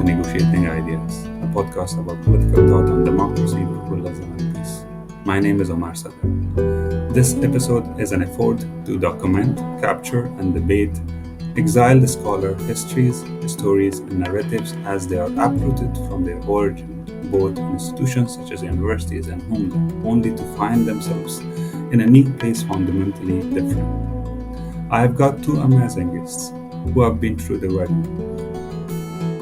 to Negotiating Ideas, a podcast about political thought on democracy, pluralism, and peace. My name is Omar Sadr. This episode is an effort to document, capture, and debate exiled scholar histories, stories, and narratives as they are uprooted from their origin, both in institutions such as universities and homeland, only to find themselves in a new place fundamentally different. I have got two amazing guests who have been through the wedding,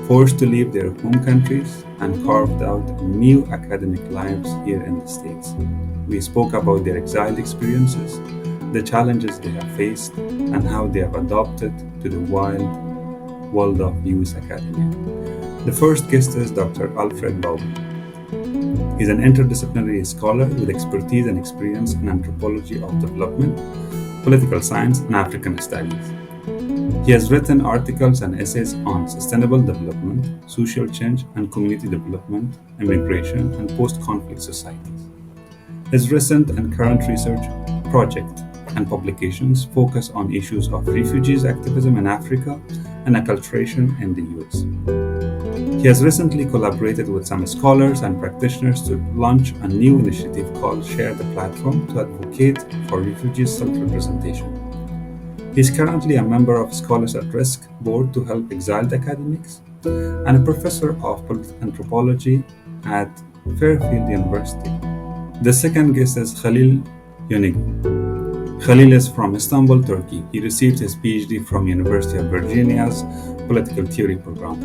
forced to leave their home countries and carved out new academic lives here in the States. We spoke about their exiled experiences, the challenges they have faced, and how they have adapted to the wild world of US academia. The first guest is Dr. Alfred Babo. He's an interdisciplinary scholar with expertise and experience in anthropology of development, political science, and African studies. He has written articles and essays on sustainable development, social change, and community development, immigration, and post-conflict societies. His recent and current research project and publications focus on issues of refugees activism in Africa and acculturation in the US. He has recently collaborated with some scholars and practitioners to launch a new initiative called Share the Platform to advocate for refugees' self-representation. He is currently a member of Scholars at Risk Board to help exiled academics and a professor of Anthropology at Fairfield University. The second guest is Halil Yenigun. Halil is from Istanbul, Turkey. He received his PhD from University of Virginia's Political Theory program.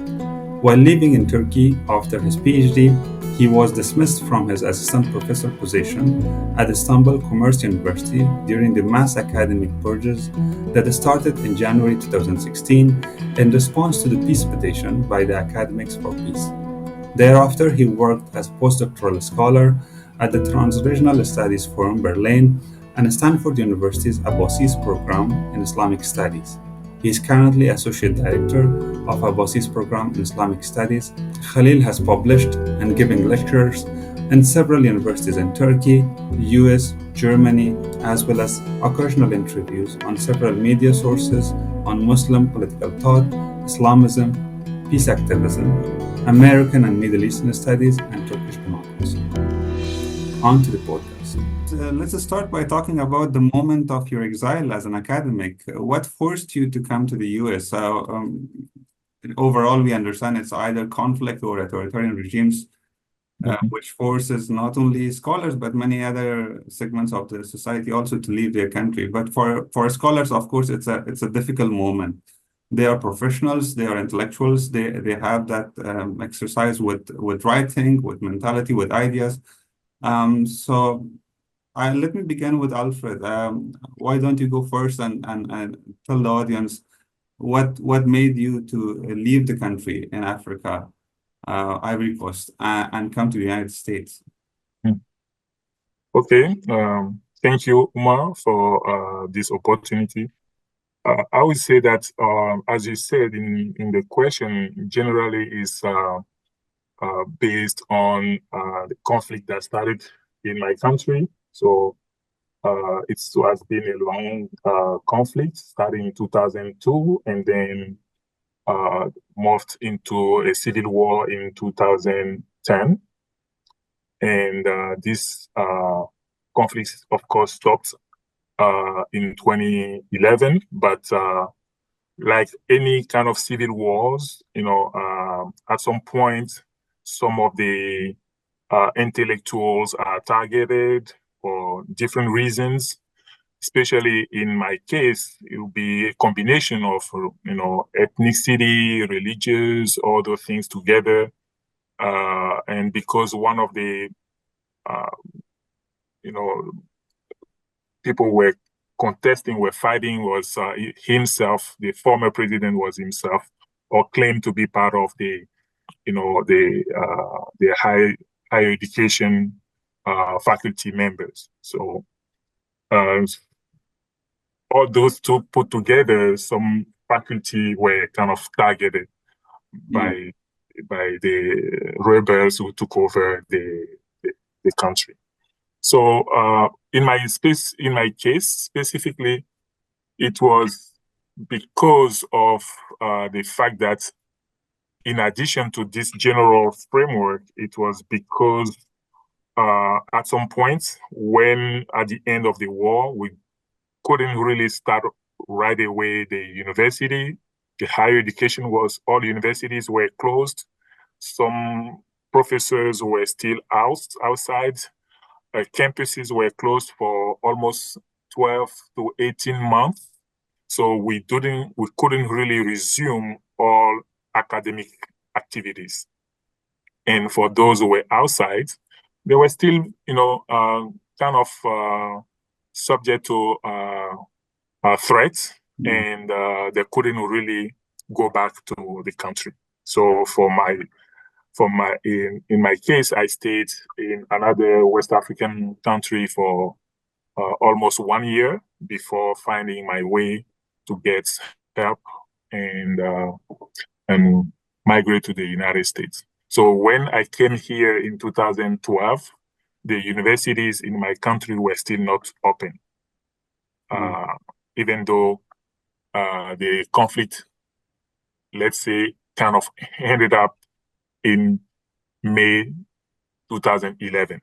While living in Turkey after his PhD, he was dismissed from his assistant professor position at Istanbul Commerce University during the mass academic purges that started in January 2016 in response to the peace petition by the Academics for Peace. Thereafter, he worked as postdoctoral scholar at the Transregional Studies Forum Berlin and Stanford University's Abbasi's program in Islamic Studies. He is currently Associate Director of Abbasi's program in Islamic Studies. Halil has published and given lectures in several universities in Turkey, the US, Germany, as well as occasional interviews on several media sources on Muslim political thought, Islamism, peace activism, American and Middle Eastern studies, and Turkish democracy. On to the podcast. Let's start by talking about the moment of your exile as an academic. What forced you to come to the US? Overall, we understand it's either conflict or authoritarian regimes, which forces not only scholars, but many other segments of the society also to leave their country. But for scholars, of course, it's a difficult moment. They are professionals, they are intellectuals, they have that exercise with writing, with mentality, with ideas. Let me begin with Alfred. Why don't you go first and tell the audience what made you to leave the country in Africa, Ivory Coast, and come to the United States? Okay. Thank you, Umar, for this opportunity. I would say that, as you said in the question, generally is based on the conflict that started in my country. So it has been a long conflict starting in 2002 and then morphed into a civil war in 2010. And this conflict, of course, stopped in 2011. But like any kind of civil wars, at some point, some of the intellectuals are targeted for different reasons. Especially in my case, it will be a combination of, ethnicity, religious, all those things together. And because one of the, people were contesting, were fighting was himself, the former president was himself, or claimed to be part of the higher education faculty members. So all those two put together, some faculty were kind of targeted by the rebels who took over the country. So in my case specifically, it was because of the fact that in addition to this general framework, it was because at some point, when at the end of the war, we couldn't really start right away the university. The higher education was, all universities were closed. Some professors were still outside. Campuses were closed for almost 12 to 18 months. So we couldn't really resume all academic activities. And for those who were outside, they were still, kind of subject to threats, and they couldn't really go back to the country. So in my case, I stayed in another West African country for almost 1 year before finding my way to get help and migrate to the United States. So when I came here in 2012, the universities in my country were still not open, even though the conflict, let's say, kind of ended up in May 2011.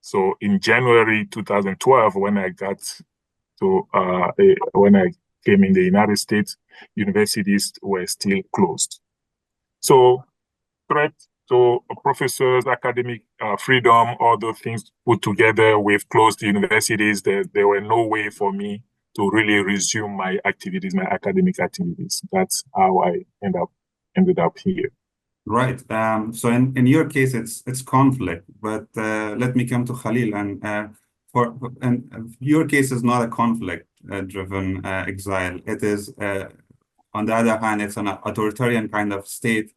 So in January 2012, when I came in the United States, universities were still closed. So threat to professors, academic freedom, all those things put together with closed universities, there were no way for me to really resume my activities, my academic activities. That's how I ended up here. Right. So in your case, it's conflict, but let me come to Khalil, and your case is not a conflict driven exile. It is on the other hand, it's an authoritarian kind of state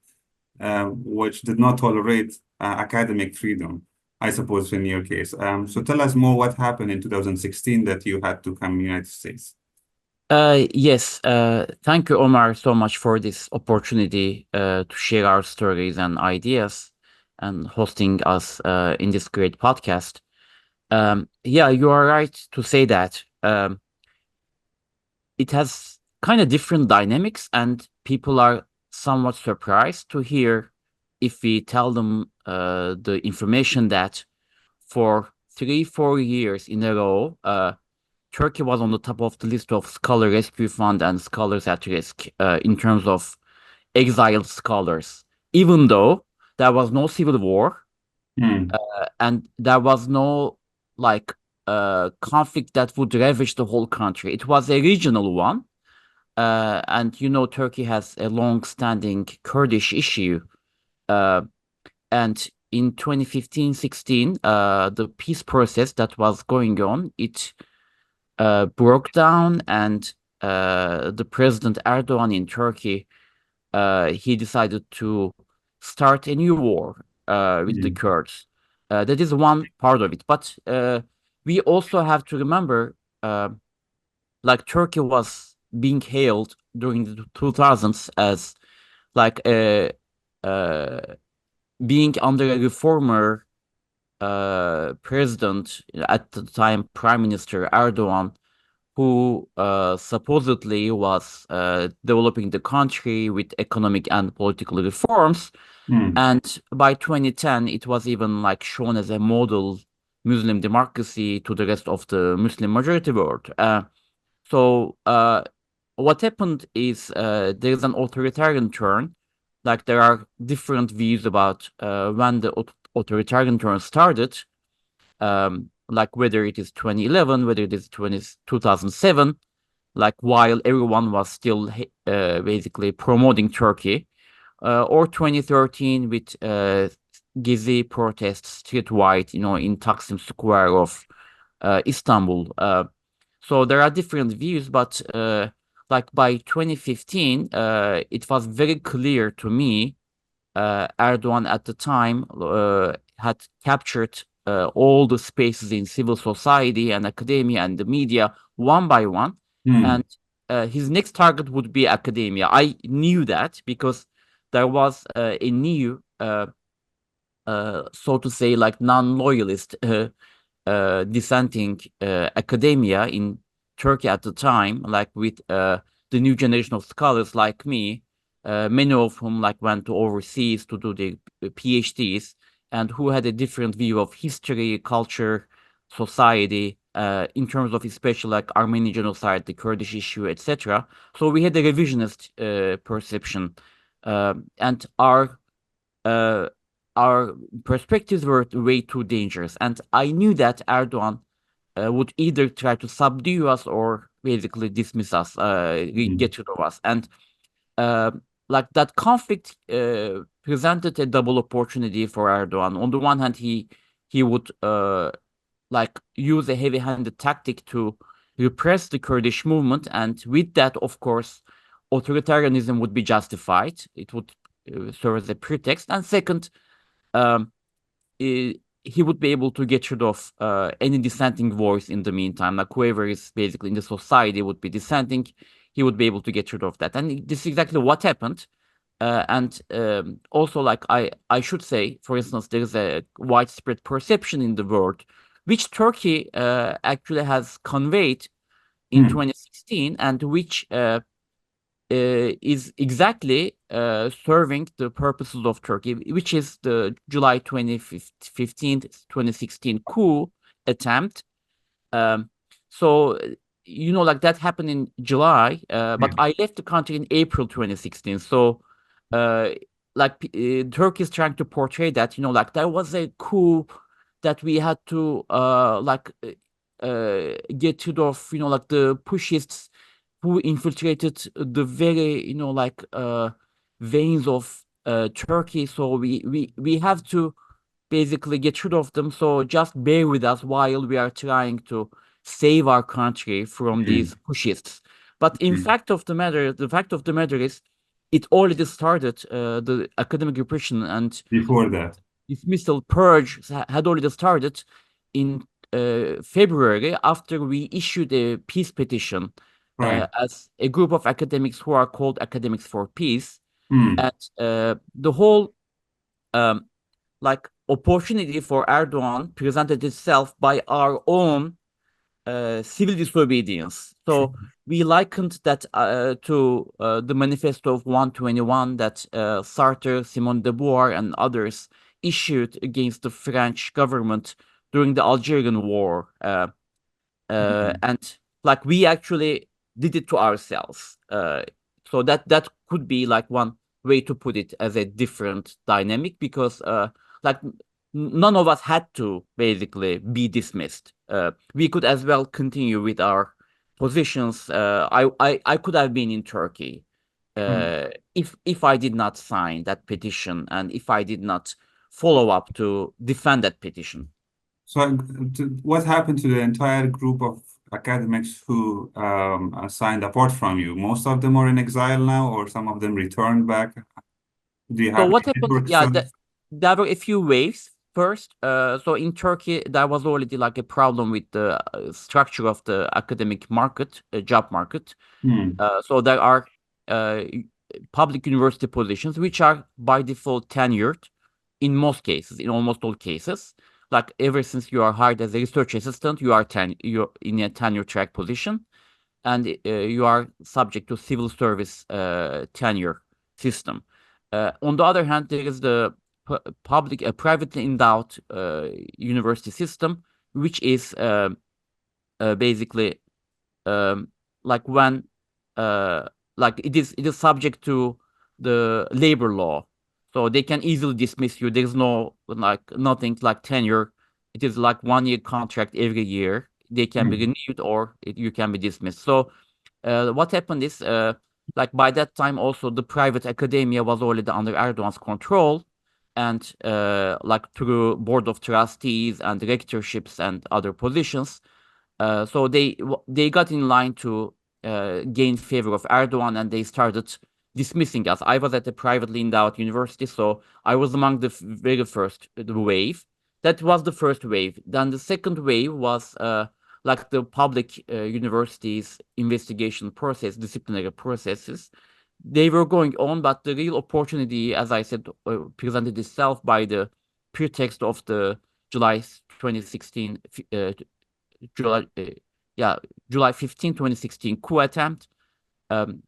which did not tolerate academic freedom, I suppose, in your case. So tell us more what happened in 2016 that you had to come to the United States. Yes, thank you, Omar, so much for this opportunity to share our stories and ideas and hosting us in this great podcast. Yeah, you are right to say that it has kind of different dynamics, and people are somewhat surprised to hear if we tell them the information that for 3-4 years in a row, Turkey was on the top of the list of Scholar Rescue Fund and Scholars at Risk in terms of exiled scholars, even though there was no civil war and there was no conflict that would ravage the whole country. It was a regional one. And Turkey has a long-standing Kurdish issue. And in 2015-16, the peace process that was going on, it broke down, and the President Erdogan in Turkey, he decided to start a new war with the Kurds. That is one part of it. But we also have to remember, Turkey was being hailed during the 2000s as being under a reformer president, at the time Prime Minister Erdogan, who supposedly was developing the country with economic and political reforms. And by 2010, it was even shown as a model Muslim democracy to the rest of the Muslim majority world. So what happened is there is an authoritarian turn. There are different views about when the authoritarian turn started, whether it is 2011, whether it is 2007, while everyone was still basically promoting Turkey, or 2013 with Gezi protests streetwide, in Taksim Square of Istanbul. So there are different views, but by 2015, it was very clear to me Erdogan at the time had captured all the spaces in civil society and academia and the media one by one. And his next target would be academia. I knew that because there was a new, so to say, non-loyalist dissenting academia in Turkey at the time, with the new generation of scholars like me, many of whom like went to overseas to do the PhDs, and who had a different view of history, culture, society, in terms of especially like Armenian genocide, the Kurdish issue, etc. So we had a revisionist perception, and our perspectives were way too dangerous. And I knew that Erdogan would either try to subdue us or basically dismiss us, get rid of us. And uh, like that conflict presented a double opportunity for Erdogan. On the one hand, he would like use a heavy-handed tactic to repress the Kurdish movement, and with that, of course, authoritarianism would be justified. It would serve as a pretext. And second, um, he would be able to get rid of any dissenting voice in the meantime. Like whoever is basically in the society would be dissenting, he would be able to get rid of that. And this is exactly what happened. And also, like I should say, for instance, there is a widespread perception in the world, which Turkey actually has conveyed in 2016, and which is exactly serving the purposes of Turkey, which is the July 2015, 2016 coup attempt. So, like that happened in July, but I left the country in April 2016. So, Turkey is trying to portray that, like there was a coup that we had to get rid of, like the pushists who infiltrated the very, veins of Turkey. So we have to basically get rid of them. So just bear with us while we are trying to save our country from these pushists. But in fact of the matter, the fact of the matter is, it already started. The academic repression and Before that. dismissal purge had already started in February, after we issued a peace petition as a group of academics who are called Academics for Peace. And the whole opportunity for Erdogan presented itself by our own civil disobedience. So we likened that to the manifesto of 121 that Sartre, Simone de Beauvoir, and others issued against the French government during the Algerian War. And like we actually did it to ourselves. So that could be like one way to put it, as a different dynamic, because like none of us had to basically be dismissed. We could as well continue with our positions. I could have been in Turkey if I did not sign that petition, and if I did not follow up to defend that petition. So, what happened to the entire group of academics who signed apart from you? Most of them are in exile now, or some of them returned back? Do you So have what any happened? networks Yeah, on- there were a few waves first. So in Turkey, there was already like a problem with the structure of the academic market, job market. So there are public university positions which are by default tenured in most cases, in almost all cases. Like ever since you are hired as a research assistant, you're in a tenure track position, and you are subject to civil service tenure system. On the other hand, there is the privately endowed university system, which is basically like when like it is subject to the labor law, so they can easily dismiss you. There's no like nothing like tenure. It is like 1 year contract every year. They can be renewed, or you can be dismissed. So what happened is like by that time also the private academia was already under Erdogan's control, and like through board of trustees and rectorships and other positions. So they got in line to gain favor of Erdogan, and they started dismissing us. I was at a privately endowed university, so I was among the very first wave. That was the first wave. Then the second wave was like the public universities investigation process, disciplinary processes. They were going on, but the real opportunity, as I said, presented itself by the pretext of the July 2016 July 15, 2016 coup attempt.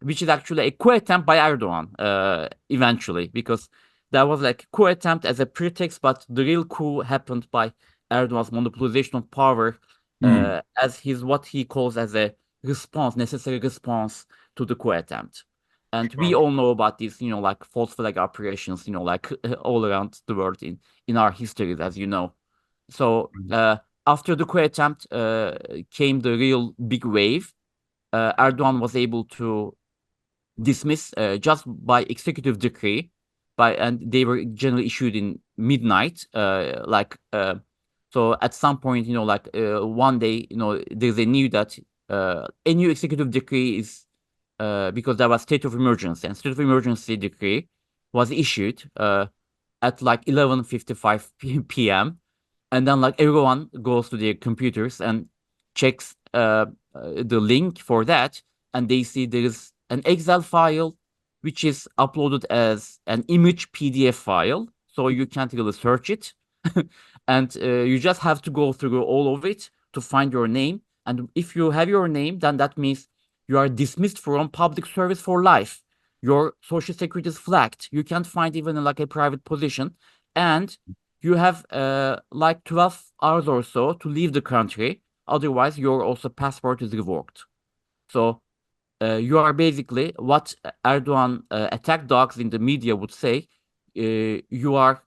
which is actually a coup attempt by Erdogan eventually, because there was like coup attempt as a pretext, but the real coup happened by Erdogan's monopolization of power as what he calls as a necessary response to the coup attempt. And we all know about these, like false flag operations, like all around the world in our histories, as you know. So after the coup attempt came the real big wave. Erdogan was able to dismiss just by executive decree, and they were generally issued in midnight. So at some point, one day, there's a new that a new executive decree is because there was state of emergency, and state of emergency decree was issued at like 11:55 p.m. And then like everyone goes to their computers and checks the link for that, and they see there is an Excel file which is uploaded as an image PDF file, so you can't really search it. And you just have to go through all of it to find your name. And if you have your name, then that means you are dismissed from public service for life. Your social security is flagged. You can't find even like a private position. And you have like 12 hours or so to leave the country. Otherwise, your also passport is revoked. So you are basically what Erdogan attack dogs in the media would say. You are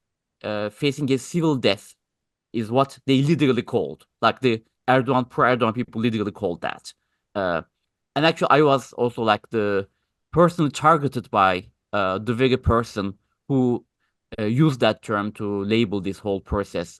facing a civil death, is what they literally called. Like the pro-Erdogan people literally called that. And actually, I was also like the personally targeted by the very person who used that term to label this whole process.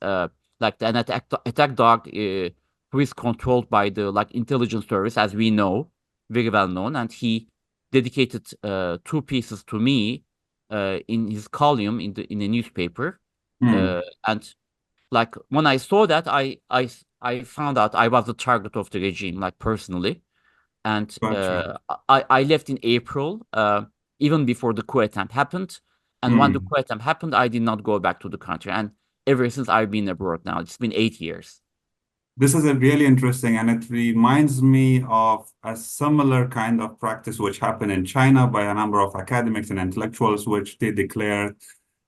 Like an attack dog who is controlled by the like intelligence service, as we know, very well known, and he dedicated 2 pieces to me in his column in the newspaper. And like when I saw that, I found out I was the target of the regime, like personally. And Gotcha. I left in April, even before the coup attempt happened. And when the coup attempt happened, I did not go back to the country. And ever since I've been abroad now, it's been 8 years. This is a really interesting, and it reminds me of a similar kind of practice which happened in China by a number of academics and intellectuals, which they declared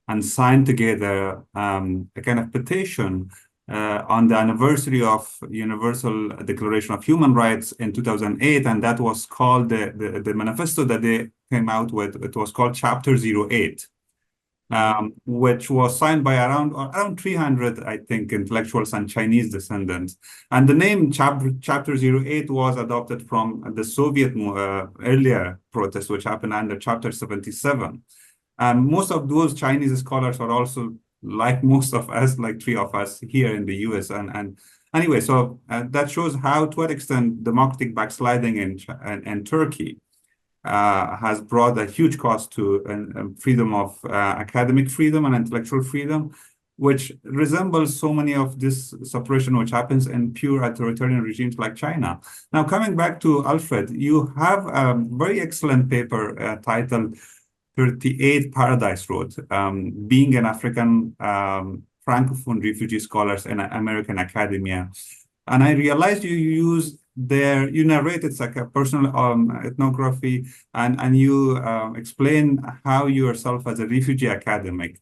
and signed together a kind of petition on the anniversary of Universal Declaration of Human Rights in 2008, and that was called the manifesto that they came out with. It was called Chapter 08. Which was signed by around 300, I think, intellectuals and Chinese descendants. And the name Chapter 08 was adopted from the Soviet earlier protest, which happened under Chapter 77. And most of those Chinese scholars are also like most of us, like three of us here in the US. And anyway, so that shows how, to what extent, democratic backsliding in Turkey has brought a huge cost to freedom of academic freedom and intellectual freedom, which resembles so many of this suppression which happens in pure authoritarian regimes like China. Now, coming back to Alfred, you have a very excellent paper titled 38 Paradise Road, being an African Francophone refugee scholars in American academia. And I realized you narrate it's like a personal ethnography, and you explain how you yourself as a refugee academic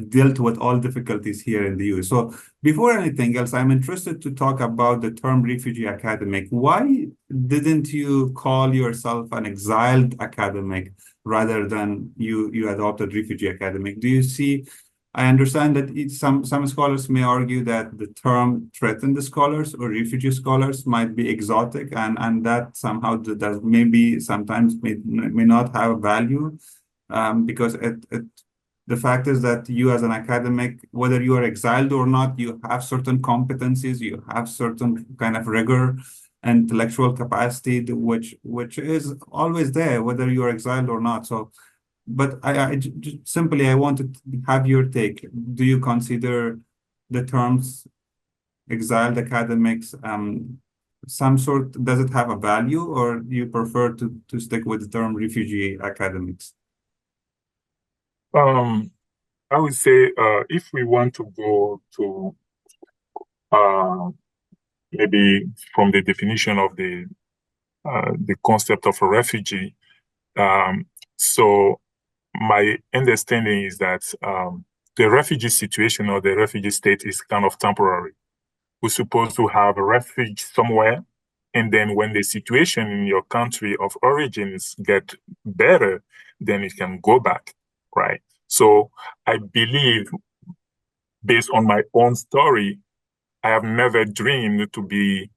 dealt with all difficulties here in the US. So before anything else, I'm interested to talk about the term refugee academic. Why didn't you call yourself an exiled academic rather than you adopted refugee academic? Do you see, I understand that some scholars may argue that the term threatened the scholars or refugee scholars might be exotic, and that somehow does maybe sometimes may not have value because the fact is that you as an academic, whether you are exiled or not, you have certain competencies, you have certain kind of rigor, intellectual capacity, which is always there, whether you are exiled or not. So, but I simply, I wanted to have your take. Do you consider the terms exiled academics some sort, does it have a value, or do you prefer to stick with the term refugee academics? I would say if we want to go to maybe from the definition of the the concept of a refugee. So my understanding is that the refugee situation or the refugee state is kind of temporary. We're supposed to have a refuge somewhere, and then when the situation in your country of origins get better, then you can go back, right? So I believe, based on my own story, I have never dreamed to be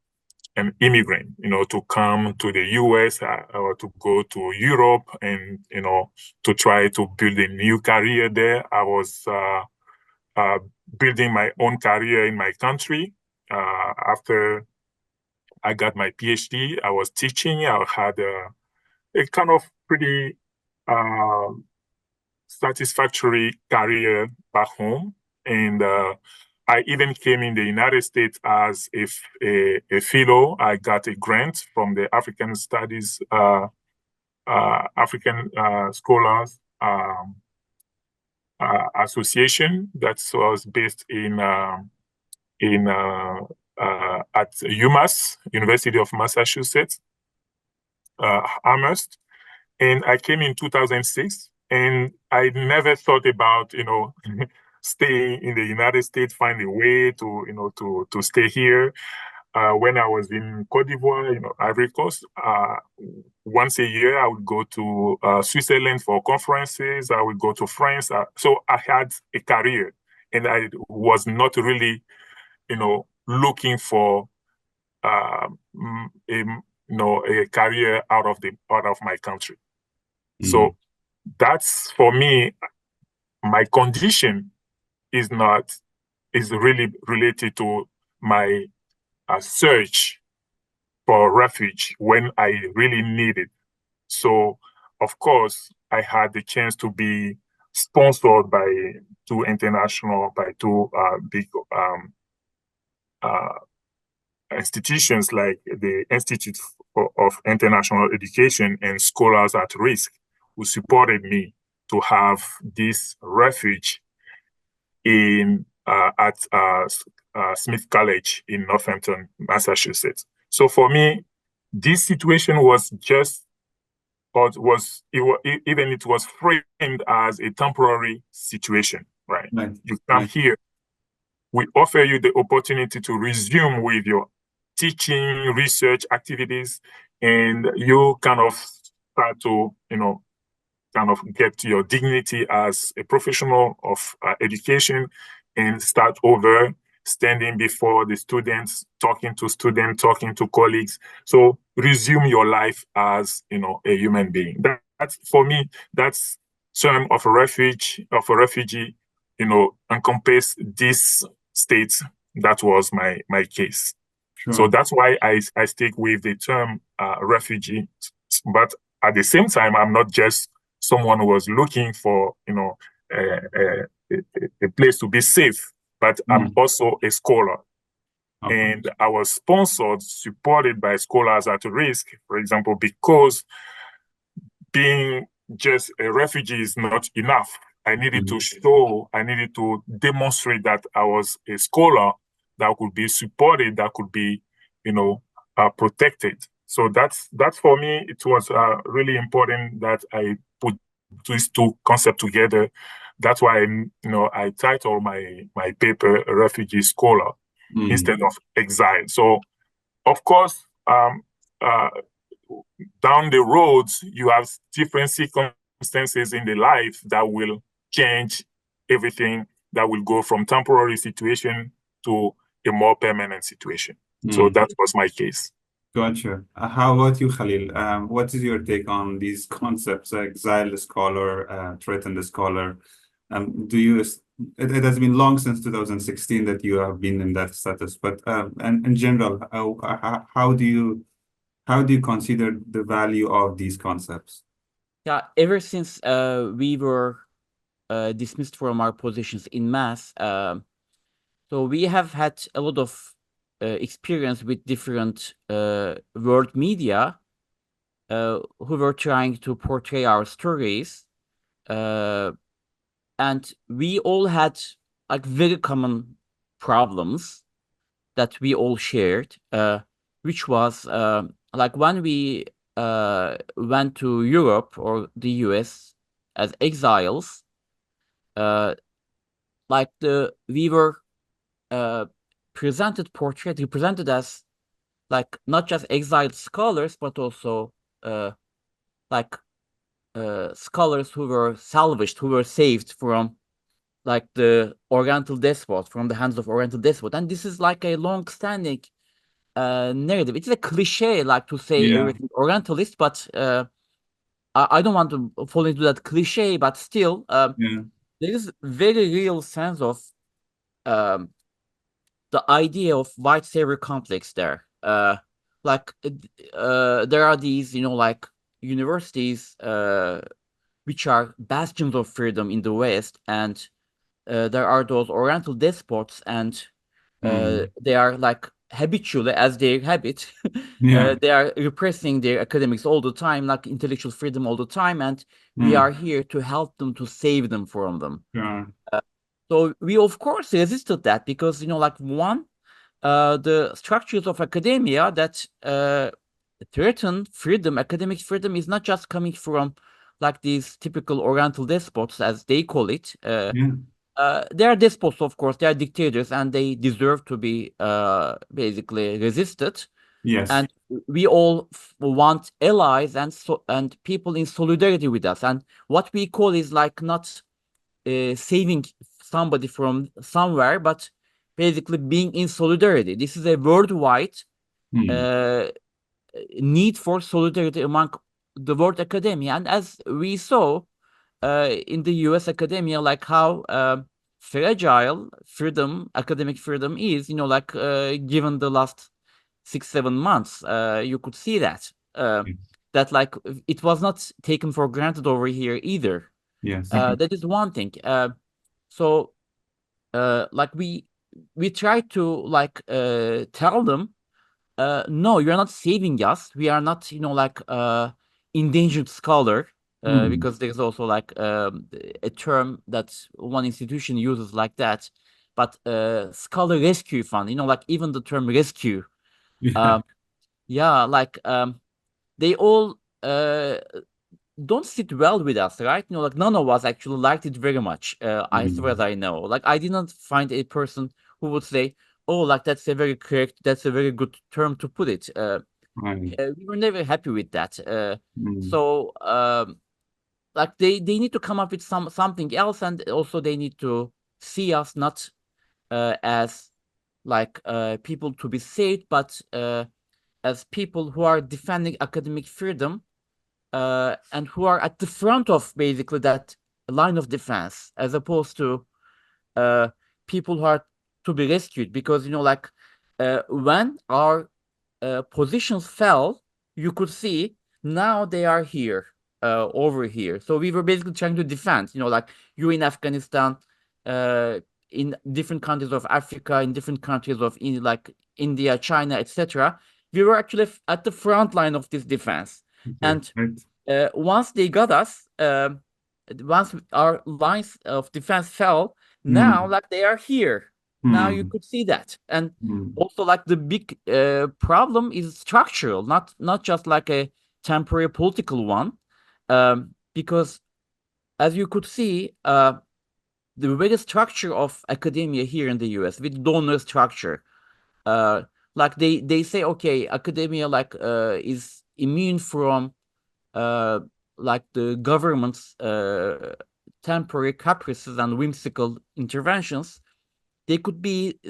an immigrant, to come to the US or to go to Europe and, to try to build a new career there. I was building my own career in my country. After I got my PhD, I was teaching. I had a kind of pretty satisfactory career back home. And I even came in the United States as a fellow. I got a grant from the African Studies, African Scholars Association that was based at UMass, University of Massachusetts, Amherst. And I came in 2006, and I never thought about, staying in the United States, find a way to stay here. When I was in Côte d'Ivoire, Ivory Coast, once a year I would go to Switzerland for conferences. I would go to France. So I had a career, and I was not really, looking for a career out of my country. Mm-hmm. So that's, for me, my condition is really related to my search for refuge when I really need it. So, of course, I had the chance to be sponsored by two big institutions like the Institute of International Education and Scholars at Risk, who supported me to have this refuge at Smith College in Northampton, Massachusetts. So for me, this situation was it was framed as a temporary situation, right? You come here, we offer you the opportunity to resume with your teaching, research activities, and you kind of start to, kind of get your dignity as a professional of education and start over, standing before the students, talking to colleagues. So resume your life as, a human being. That's, for me, that's term of a refugee, encompass this state. That was my case. Sure. So that's why I stick with the term refugee. But at the same time, I'm not just someone who was looking for, a place to be safe, but I'm also a scholar. Okay. And I was supported by Scholars at Risk, for example, because being just a refugee is not enough. I needed to demonstrate that I was a scholar that could be supported, that could be, protected. So that's for me, it was really important that I put these two concepts together. That's why I titled my paper "Refugee Scholar" instead of exile. So, of course, down the road, you have different circumstances in the life that will change everything, that will go from temporary situation to a more permanent situation. So that was my case. Gotcha. How about you, Halil? What is your take on these concepts, exile scholar, threatened scholar? It has been long since 2016 that you have been in that status, but and in general, how do you consider the value of these concepts? Yeah, ever since we were dismissed from our positions in mass, so we have had a lot of experience with different world media who were trying to portray our stories, and we all had like very common problems that we all shared, which was like when we went to Europe or the US as exiles, uh, like we were represented as like not just exiled scholars, but also like scholars who were salvaged, who were saved from like the Oriental despot, from the hands of Oriental despot. And this is like a long-standing narrative. It's a cliche, like to say Yeah. everything Orientalist, but I don't want to fall into that cliche, but still, Yeah. there is very real sense of um, the idea of white savior complex there. Like there are these, like universities which are bastions of freedom in the West, and there are those Oriental despots, and they are like habitually, as their habit, Yeah. they are repressing their academics all the time, like intellectual freedom all the time, and we Mm. are here to help them, to save them from them. Yeah. So we of course resisted that because like one, the structures of academia that threaten freedom, academic freedom, is not just coming from like these typical Oriental despots, as they call it. Yeah. They are despots, of course. They are dictators, and they deserve to be basically resisted. Yes. And we all want allies and people in solidarity with us. And what we call is like not saving somebody from somewhere, but basically being in solidarity. This is a worldwide Mm. uh, need for solidarity among the world academia. And as we saw in the US academia, like how fragile freedom, academic freedom is, like given the last 6, 7 months, you could see that. That like it was not taken for granted over here either. Yes. That is one thing. So like we try to like tell them, no, you're not saving us. We are not, like endangered scholar, Mm. because there's also like a term that one institution uses like that. But scholar rescue fund, like even the term rescue, Yeah. um, yeah, like they all don't sit well with us, right? Like none of us actually liked it very much. As far as Mm. I know, like I did not find a person who would say, "Oh, like that's a very correct, that's a very good term to put it." Right. We were never happy with that. Mm. So, like they need to come up with something else, and also they need to see us not as like people to be saved, but as people who are defending academic freedom, and who are at the front of basically that line of defense, as opposed to uh, people who are to be rescued. Because like when our positions fell, you could see now they are here, over here. So we were basically trying to defend, like you in Afghanistan, uh, in different countries of Africa, in different countries of like India, China, etc. We were actually at the front line of this defense. Okay. And Right. once they got us, once our lines of defense fell, now Mm. like they are here. Now you Mm. could see that. And Mm. also like the big problem is structural, not just like a temporary political one, because as you could see, the very structure of academia here in the US with donor structure, uh, like they say, okay, academia like is immune from uh, like the government's temporary caprices and whimsical interventions. They could be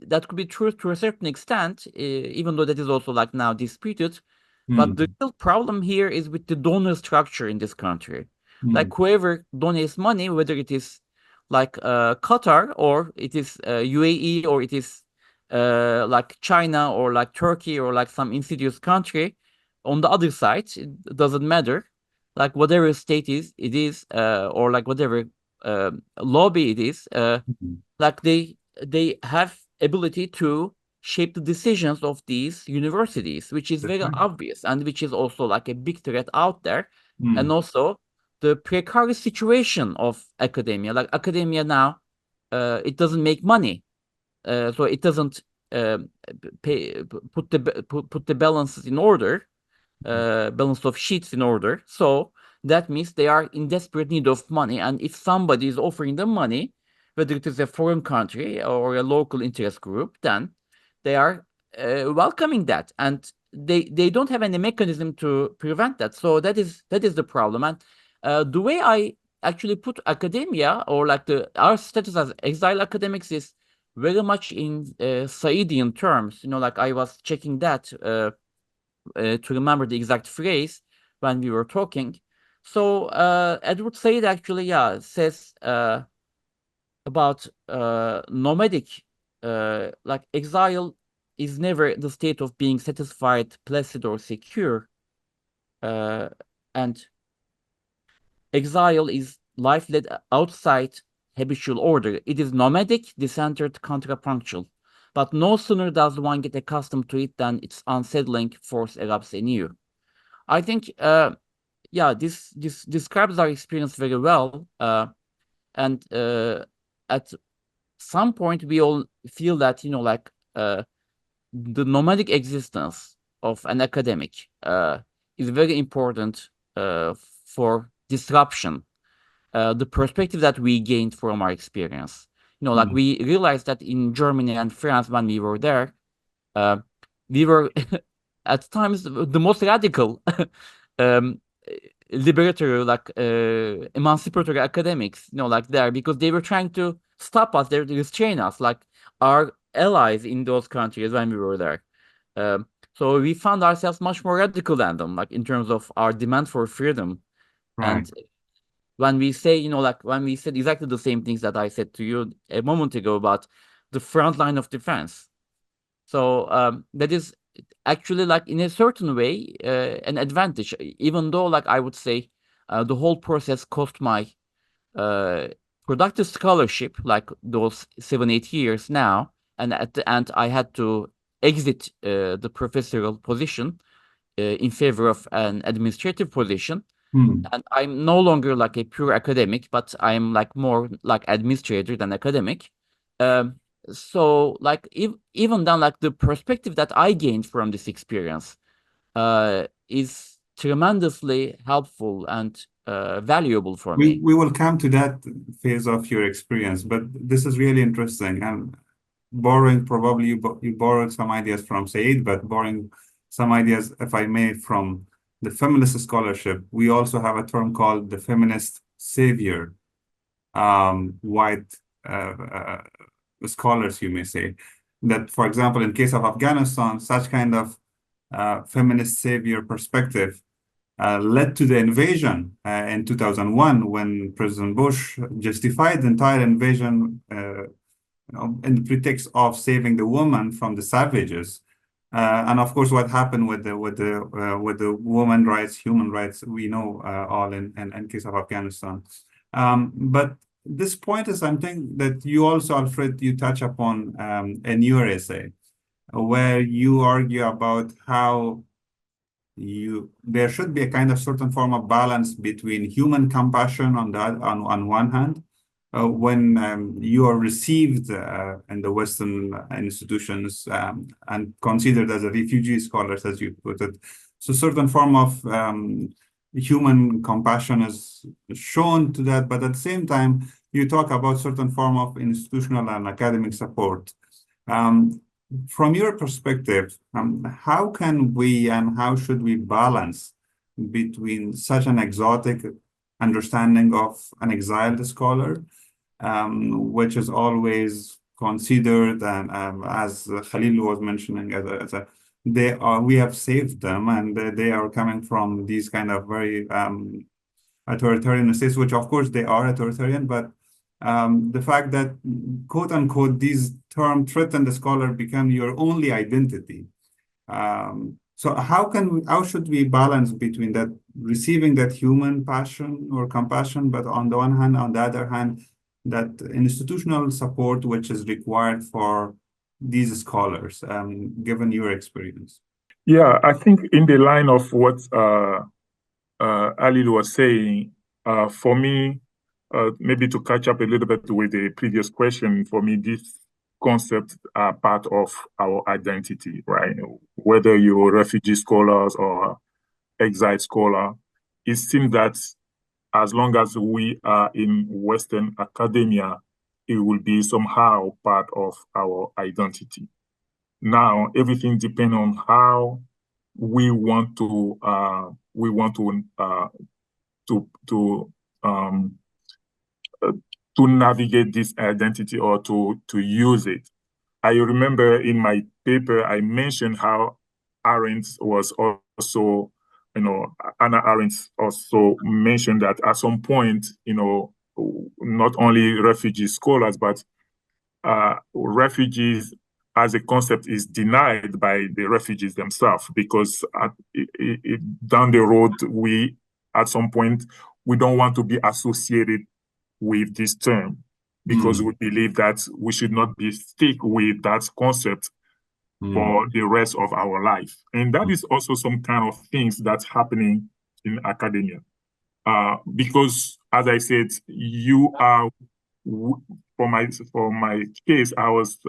That could be true to a certain extent, even though that is also like now disputed. But the Mm. real problem here is with the donor structure in this country. Mm. Like whoever donates money, whether it is like Qatar, or it is UAE, or it is like China, or like Turkey, or like some insidious country on the other side, it doesn't matter. Like whatever state it is, or like whatever lobby it is, Mm. like they have ability to shape the decisions of these universities, which is That's very right. obvious, and which is also like a big threat out there. And Mm. also the precarious situation of academia. Like academia now, it doesn't make money, so it doesn't put the balances in order, balance of sheets in order. So that means they are in desperate need of money, and if somebody is offering them money, whether it is a foreign country or a local interest group, then they are welcoming that, and they don't have any mechanism to prevent that. So that is the problem. And the way I actually put academia, or like our status as exile academics, is very much in Saidian terms. Like I was checking that to remember the exact phrase when we were talking. So Edward Said actually, says about nomadic, like exile is never the state of being satisfied, placid, or secure. And exile is life led outside habitual order. It is nomadic, decentered, contrapunctual. But no sooner does one get accustomed to it than its unsettling force erupts anew. I think, this describes our experience very well. And at some point, we all feel that, like the nomadic existence of an academic is very important for disruption. The perspective that we gained from our experience. Like we realized that in Germany and France, when we were there, we were at times the most radical liberatory, like emancipatory academics, like there, because they were trying to stop us, they restrain us, like our allies in those countries when we were there. So we found ourselves much more radical than them, like in terms of our demand for freedom. Right. And when we say, like when we said exactly the same things that I said to you a moment ago about the front line of defense. So that is actually, like in a certain way, an advantage, even though, like I would say, the whole process cost my productive scholarship, like those 7-8 years now, and at the end I had to exit the professorial position in favor of an administrative position. And I'm no longer like a pure academic, but I'm like more like administrator than academic. So like even then, like the perspective that I gained from this experience is tremendously helpful and valuable for me. We will come to that phase of your experience, but this is really interesting. And borrowing, probably you borrowed some ideas from Said, but borrowing some ideas, if I may, from the feminist scholarship. We also have a term called the feminist savior, white scholars, you may say, that, for example, in case of Afghanistan, such kind of feminist savior perspective led to the invasion in 2001, when President Bush justified the entire invasion in the pretext of saving the woman from the savages. And of course, what happened with the women rights, human rights, we know all in case of Afghanistan. But this point is something that you also, Alfred, you touch upon in your essay, where you argue about how there should be a kind of certain form of balance between human compassion on one hand, when you are received in the Western institutions and considered as a refugee scholar, as you put it. So certain form of human compassion is shown to that, but at the same time, you talk about certain form of institutional and academic support. From your perspective, how can we and how should we balance between such an exotic understanding of an exiled scholar, which is always considered, and as Khalil was mentioning, we have saved them, and they are coming from these kind of very authoritarian states, which of course they are authoritarian, but the fact that, quote unquote, these terms threaten the scholar become your only identity. So how should we balance between that, receiving that human passion or compassion, but on the one hand, on the other hand, that institutional support which is required for these scholars, given your experience? Yeah, I think in the line of what Halil was saying, for me, maybe to catch up a little bit with the previous question, for me, this concepts are part of our identity, right? Whether you're refugee scholars or exiled scholar, it seems that as long as we are in Western academia, it will be somehow part of our identity. Now, everything depends on how we want to to um, to navigate this identity or to use it. I remember in my paper I mentioned how Arendt was also, Anna Arendt also mentioned that at some point, not only refugee scholars, but refugees as a concept is denied by the refugees themselves because down the road, at some point, we don't want to be associated with this term because we believe that we should not be stick with that concept for the rest of our life. And that is also some kind of things that's happening in academia. Because as I said, you are, for my case, I was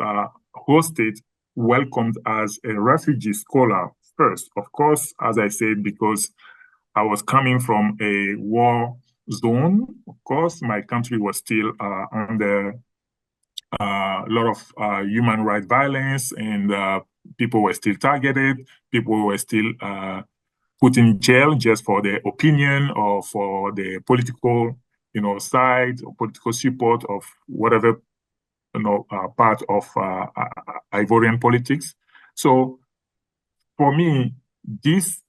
hosted, welcomed as a refugee scholar first. Of course, as I said, because I was coming from a war zone. Of course, my country was still under a lot of human rights violence, and people were still targeted. People were still put in jail just for their opinion or for the political, side or political support of whatever, part of Ivorian politics. So for me, this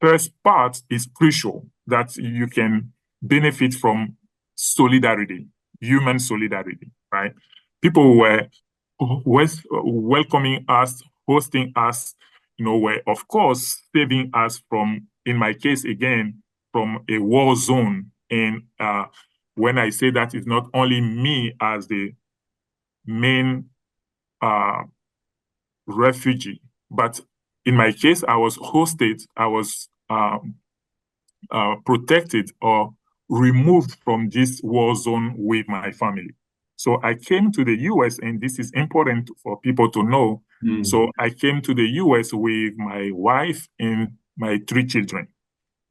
first part is crucial, that you can benefit from solidarity, human solidarity, right? People were welcoming us, hosting us, were of course saving us from, in my case again, from a war zone. And when I say that, it's not only me as the main refugee, but in my case, I was hosted, I was protected or removed from this war zone with my family. So I came to the US, and this is important for people to know. So I came to the US with my wife and my 3 children.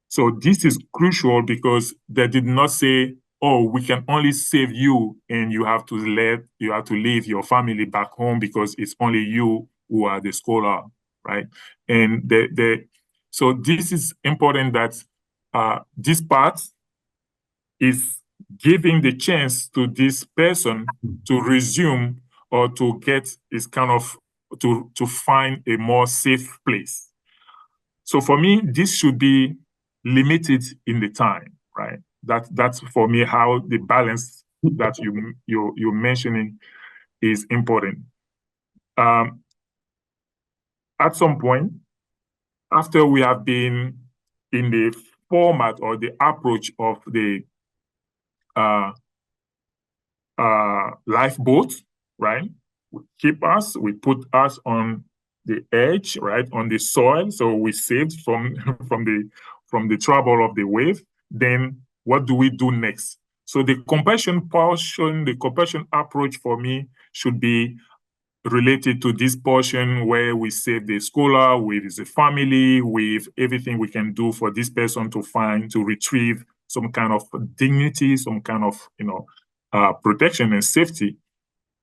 So this is crucial because they did not say, oh, we can only save you and you have to leave your family back home because it's only you who are the scholar, right? And so this is important, that this part is giving the chance to this person to resume or to get is kind of to find a more safe place. So for me, this should be limited in the time, right? That's for me how the balance that you're mentioning is important. At some point, after we have been in the format or the approach of the lifeboat, right? We put us on the edge, right, on the soil, so we saved from from the trouble of the wave. Then what do we do next? So the compassion portion, the compassion approach for me should be related to this portion where we save the scholar with the family, with everything we can do for this person to retrieve some kind of dignity, some kind of protection and safety.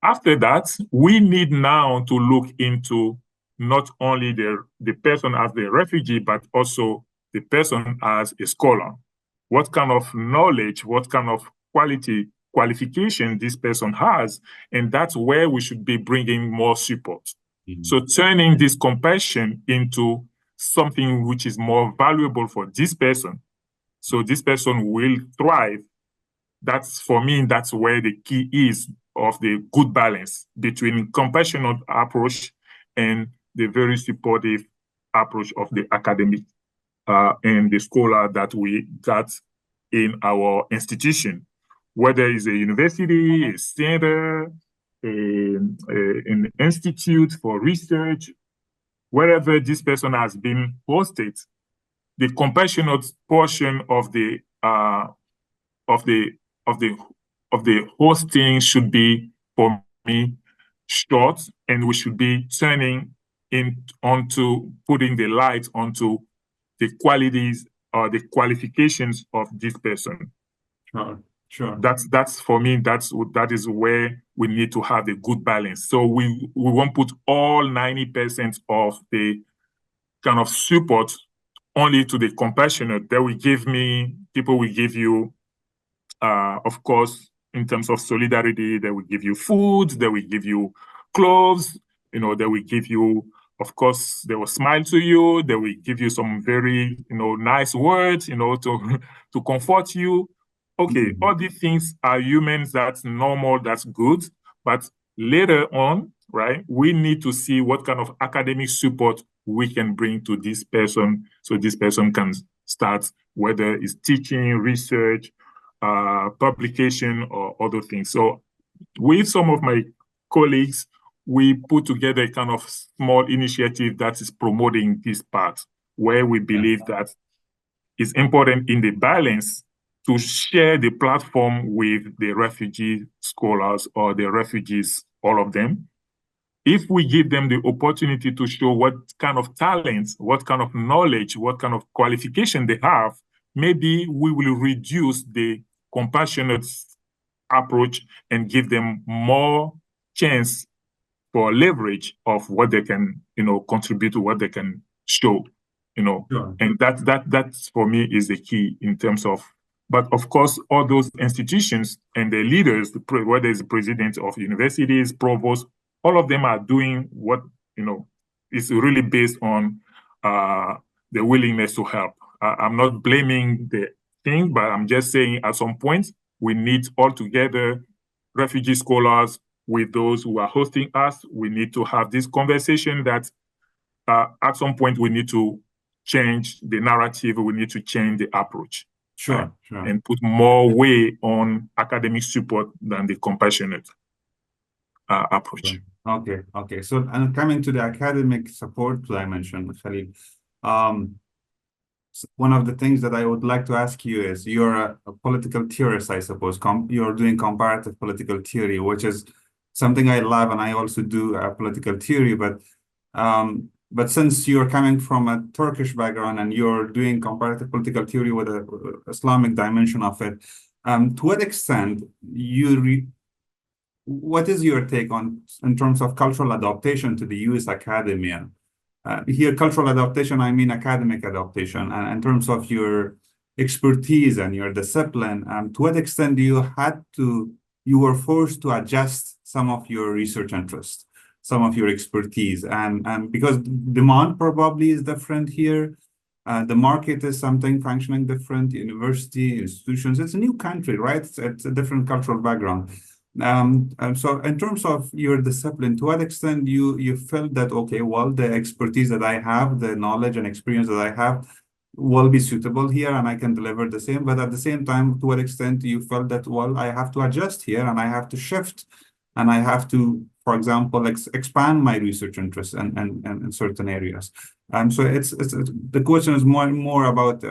After that, we need now to look into not only the person as the refugee, but also the person as a scholar. What kind of knowledge, what kind of qualification this person has, and that's where we should be bringing more support. So turning this compassion into something which is more valuable for this person, so this person will thrive. That's, for me, that's where the key is of the good balance between compassionate approach and the very supportive approach of the academic and the scholar that we got in our institution, whether it's a university, a center, an institute for research, wherever this person has been hosted. The compassionate portion of the hosting should be, for me, short, and we should be turning onto putting the light onto the qualities or the qualifications of this person. Sure. That's for me. That is where we need to have a good balance. So we won't put all 90% of the kind of support only to the compassionate. That will give me people will give you, of course, in terms of solidarity, they will give you food, they will give you clothes, they will give you, of course, they will smile to you, they will give you some very, nice words, to to comfort you. Okay, all these things are humans, that's normal, that's good. But later on, right, we need to see what kind of academic support we can bring to this person so this person can start, whether it's teaching, research, publication, or other things. So with some of my colleagues, we put together a kind of small initiative that is promoting this part, where we believe that it's important in the balance to share the platform with the refugee scholars or the refugees, all of them. If we give them the opportunity to show what kind of talents, what kind of knowledge, what kind of qualification they have, maybe we will reduce the compassionate approach and give them more chance for leverage of what they can, contribute to, what they can show, Sure. and that for me is the key in terms of. But of course, all those institutions and the leaders, whether it's the president of universities, provost, all of them are doing what is really based on the willingness to help. I'm not blaming the thing, but I'm just saying at some point we need all together refugee scholars with those who are hosting us. We need to have this conversation that at some point we need to change the narrative. We need to change the approach. Sure. And put more weight on academic support than the compassionate approach. Okay. So, and coming to the academic support dimension, Khalil, one of the things that I would like to ask you is, you're a political theorist, I suppose. You're doing comparative political theory, which is something I love, and I also do political theory. But since you're coming from a Turkish background and you're doing comparative political theory with an Islamic dimension of it, to what extent what is your take on in terms of cultural adaptation to the US academia? Here, cultural adaptation, I mean academic adaptation, and in terms of your expertise and your discipline, to what extent you were forced to adjust some of your research interests, some of your expertise, and because demand probably is different here, the market is something functioning different, university, institutions, it's a new country, right? It's a different cultural background. So in terms of your discipline, to what extent you felt that, okay, well, the expertise that I have, the knowledge and experience that I have will be suitable here and I can deliver the same, but at the same time, to what extent you felt that, well, I have to adjust here and I have to shift and I have to, for example, expand my research interests in certain areas. So the question is more about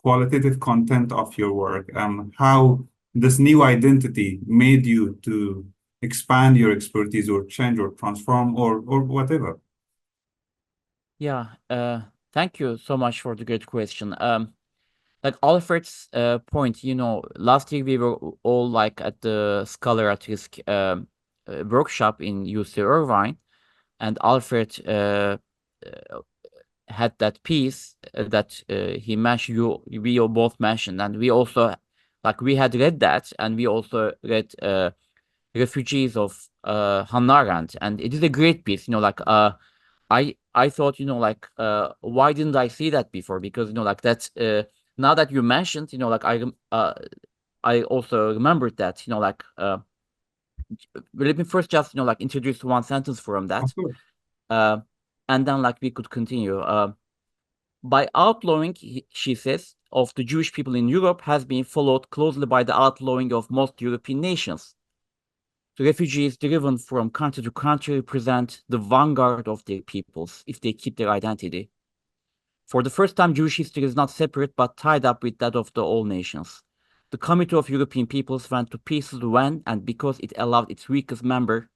qualitative content of your work, how this new identity made you to expand your expertise or change or transform or whatever. Yeah, thank you so much for the great question. Like Alfred's point, last year we were all like at the Scholar at Risk workshop in UC Irvine, and Alfred had that piece that he mentioned, we all both mentioned, and we also, like, we had read that, and we also read Refugees of Hannah Arendt, and it is a great piece, I thought, why didn't I see that before? Because, that's, now that you mentioned, I also remembered that, let me first just, introduce one sentence from that. And then, we could continue. By outlawing, she says, of the Jewish people in Europe has been followed closely by the outlawing of most European nations. The refugees driven from country to country represent the vanguard of their peoples, if they keep their identity. For the first time, Jewish history is not separate, but tied up with that of the all nations. The Committee of European Peoples went to pieces when and because it allowed its weakest member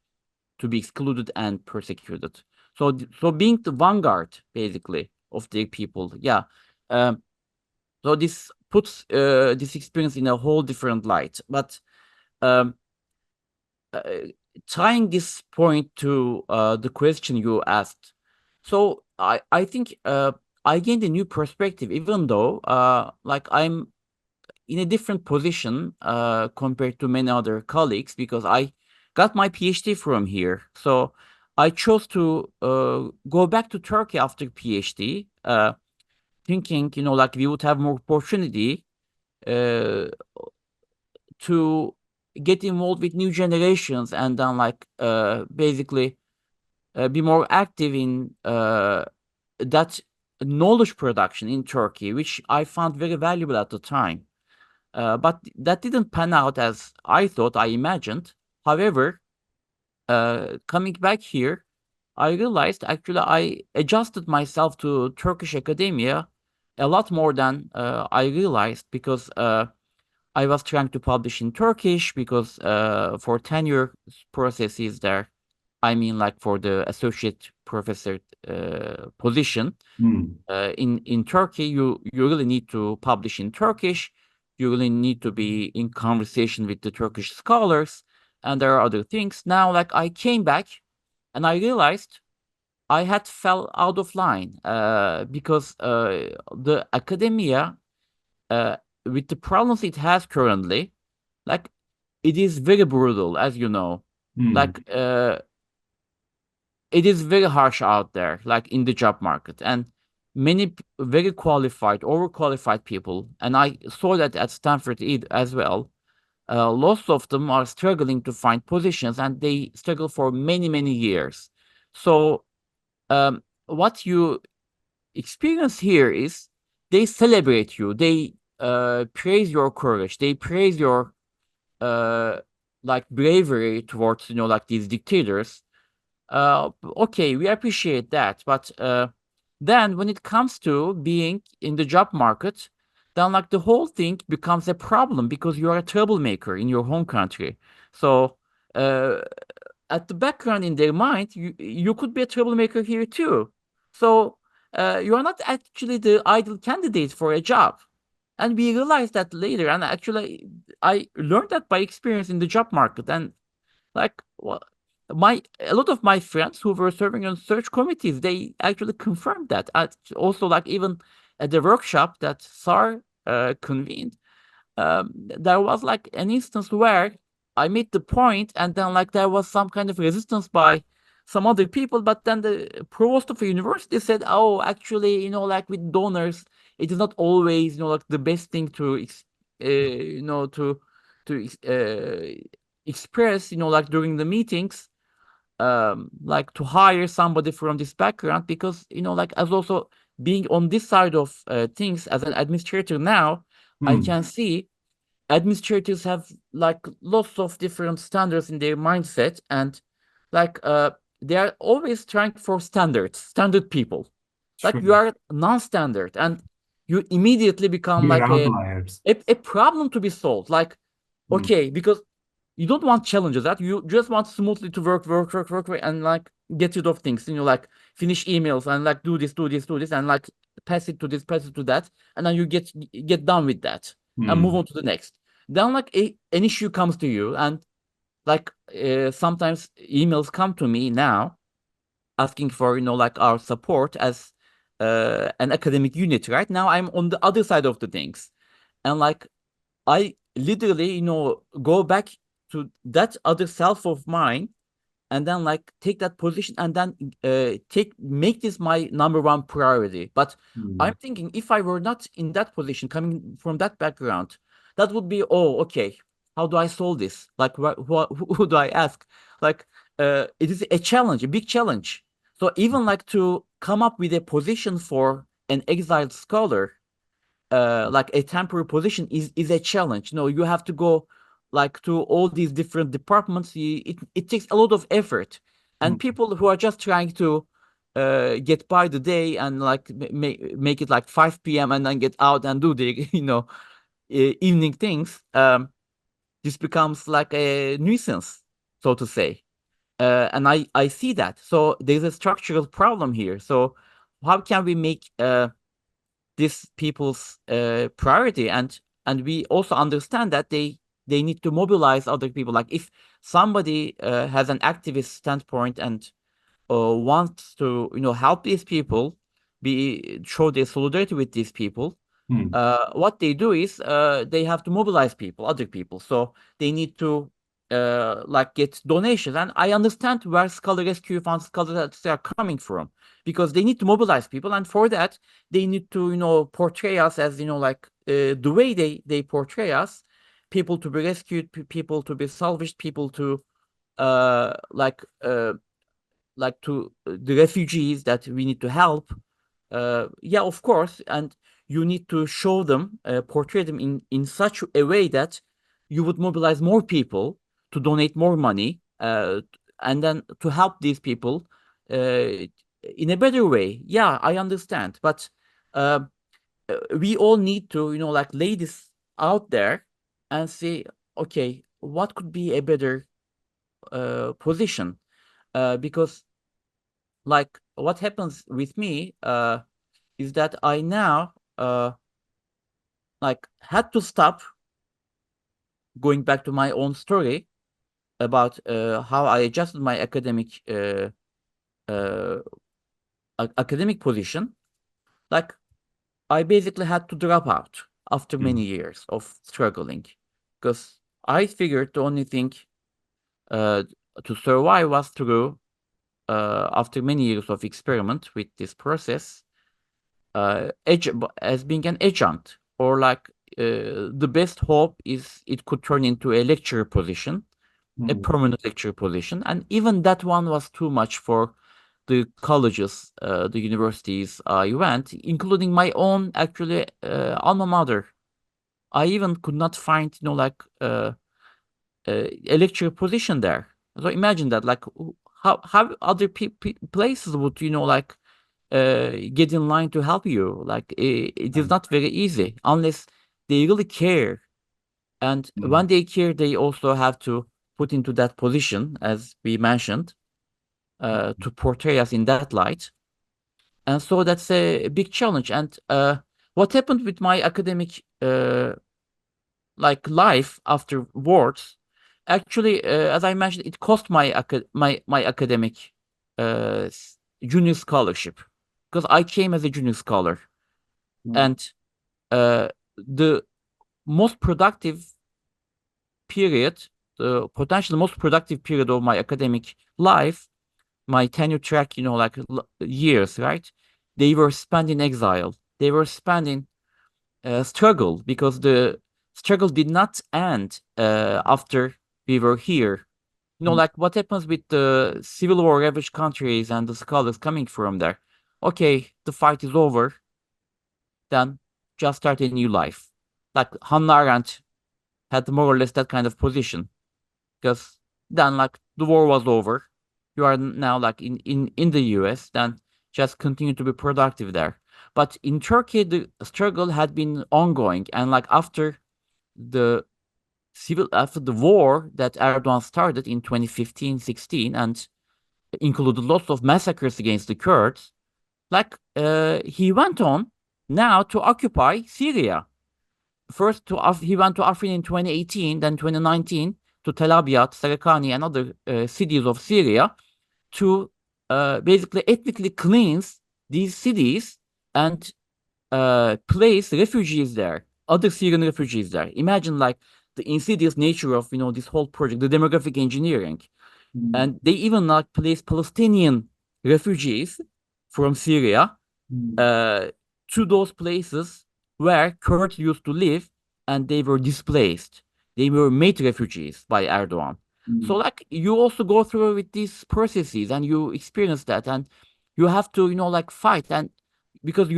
to be excluded and persecuted. So being the vanguard, basically, of the people, yeah. So this puts this experience in a whole different light. But um, tying this point to the question you asked, so I think I gained a new perspective, even though like I'm in a different position compared to many other colleagues, because I got my PhD from here. So I chose to go back to Turkey after PhD, thinking, like we would have more opportunity uh, to get involved with new generations, and then like basically be more active in that knowledge production in Turkey, which I found very valuable at the time. But that didn't pan out as I thought, I imagined. However, coming back here, I realized actually I adjusted myself to Turkish academia a lot more than I realized, because I was trying to publish in Turkish, because for tenure processes there, I mean like for the associate professor position, Mm. in Turkey, you really need to publish in Turkish. You really need to be in conversation with the Turkish scholars, and there are other things. Now, like I came back, and I realized I had fell out of line because the academia, uh, with the problems it has currently, like it is very brutal, as you know. Mm. Like it is very harsh out there, like in the job market, and many very qualified, overqualified people, and I saw that at Stanford as well. Lots of them are struggling to find positions, and they struggle for many, many years. So, what you experience here is they celebrate you, they praise your courage, they praise your uh, like bravery towards, like these dictators. Okay, we appreciate that, but then when it comes to being in the job market, then like the whole thing becomes a problem, because you are a troublemaker in your home country. So uh, at the background in their mind, you could be a troublemaker here too. So you are not actually the ideal candidate for a job. And we realized that later, and actually I learned that by experience in the job market. And like my a lot of my friends who were serving on search committees, they actually confirmed that. Also, like even at the workshop that SAR convened, there was like an instance where I made the point, and then like there was some kind of resistance by some other people, but then the provost of a university said, "Oh, actually, like with donors, it is not always, like the best thing to, to express, like during the meetings, like to hire somebody from this background, because, like as also being on this side of things as an administrator now, I Mm. can see administrators have like lots of different standards in their mindset, and like they are always trying for standard people. Like you True. are non-standard, and you immediately become We're like outliers. a problem to be solved. Like, Mm. okay, because you don't want challenges, that you just want smoothly to work, and like get rid of things, like finish emails and like do this, and like pass it to this, pass it to that, and then you get done with that and move Mm. on to the next. Then like an issue comes to you, and like sometimes emails come to me now asking for, like our support as an academic unit. Right now I'm on the other side of the things, and like I literally, go back to that other self of mine, and then like take that position, and then make this my number one priority. But I'm Mm. thinking, if I were not in that position, coming from that background, that would be, oh, okay, how do I solve this? Like, who do I ask? Like, it is a challenge, a big challenge. So even like to come up with a position for an exiled scholar, like a temporary position, is a challenge. You have to go like to all these different departments. It takes a lot of effort, and Mm. people who are just trying to get by the day, and like make it like 5 p.m. and then get out and do the evening things. This becomes like a nuisance, so to say. And I see that. So there's a structural problem here. So how can we make this people's priority? And we also understand that they need to mobilize other people. Like if somebody has an activist standpoint and wants to help these people, show their solidarity with these people, what they do is they have to mobilize people, other people. So they need to like get donations. And I understand where Scholar Rescue Funds, scholars are coming from, because they need to mobilize people, and for that they need to portray us as like the way they portray us, people to be rescued, people to be salvaged, people to like to the refugees that we need to help. Yeah, of course. And you need to show them, portray them in such a way that you would mobilize more people to donate more money, and then to help these people in a better way. Yeah, I understand. But we all need to, like lay this out there and say, okay, what could be a better position? Because like what happens with me is that I now like had to stop, going back to my own story about how I adjusted my uh, academic position. Like I basically had to drop out after many years of struggling, because I figured the only thing uh, to survive was through, after many years of experiment with this process, as being an adjunct, or like the best hope is it could turn into a lecturer position, a permanent lecturer position. And even that one was too much for the colleges, the universities I went, including my own actually alma mater. I even could not find like a lecturer position there. So imagine that, like how other places would like get in line to help you. Like it is not very easy unless they really care. And when they care, they also have to put into that position, as we mentioned, to portray us in that light. And so that's a big challenge. And what happened with my academic like life afterwards, actually, as I mentioned, it cost my academic junior scholarship, because I came as a junior scholar. And the most productive period, the potentially most productive period of my academic life, my tenure track, like years, right? They were spent in exile. They were spent in struggle, because the struggle did not end after we were here. Like what happens with the civil war ravaged countries and the scholars coming from there. Okay, the fight is over, then just start a new life. Like Hannah Arendt had more or less that kind of position, because then like the war was over. You are now like in the US, then just continue to be productive there. But in Turkey, the struggle had been ongoing, and like after the war that Erdogan started in 2015-16 and included lots of massacres against the Kurds, like he went on now to occupy Syria. First he went to Afrin in 2018, then 2019 to Tel Abyad, Sarakani, and other cities of Syria, to basically ethnically cleanse these cities and place refugees there, other Syrian refugees there. Imagine like the insidious nature of this whole project, the demographic engineering. And they even like place Palestinian refugees from Syria to those places where Kurds used to live, and they were displaced. They were made refugees by Erdogan. So like you also go through with these processes and you experience that, and you have to like fight. And because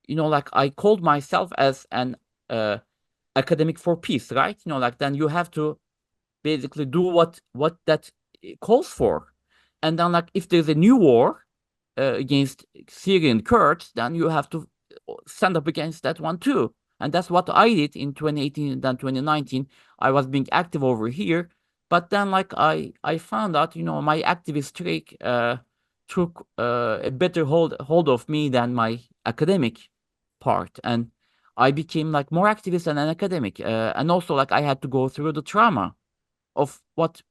like I called myself as an academic for peace, right? Like then you have to basically do what that calls for. And then like if there's a new war against Syrian Kurds, then you have to stand up against that one too. And that's what I did in 2018 and then 2019. I was being active over here But then, like, I found out, my activist streak took a better hold of me than my academic part, and I became like more activist than an academic, and also like I had to go through the trauma of what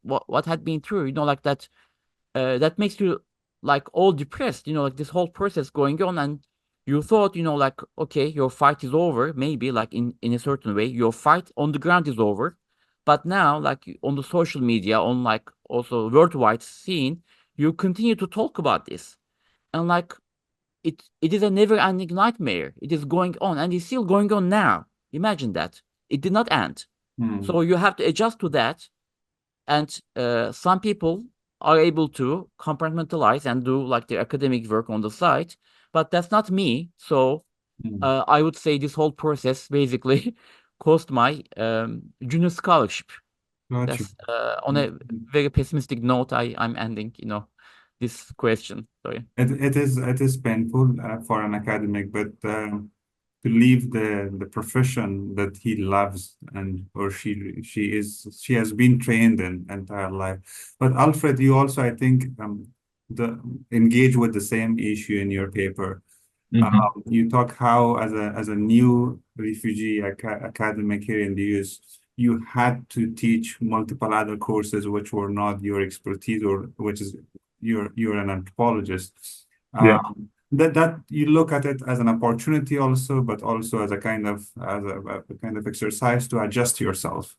had been through, like that makes you like all depressed, like this whole process going on, and you thought, like, okay, your fight is over, maybe like in a certain way, your fight on the ground is over. But now, like on the social media, on like also worldwide scene, you continue to talk about this. And like it is a never-ending nightmare. It is going on and it's still going on now. Imagine that. It did not end. So you have to adjust to that. And some people are able to compartmentalize and do like their academic work on the side, but that's not me. So I would say this whole process basically cost my junior scholarship. Got you. That's on a very pessimistic note. I'm ending, this question. Sorry. It is painful for an academic, but to leave the profession that he loves and or she has been trained in entire life. But Alfred, you also, I think, engage with the same issue in your paper. You talk how as a new refugee academic here in the US, you had to teach multiple other courses which were not your expertise, or which is you're an anthropologist. Yeah. That you look at it as an opportunity also, but also as a kind of exercise to adjust yourself.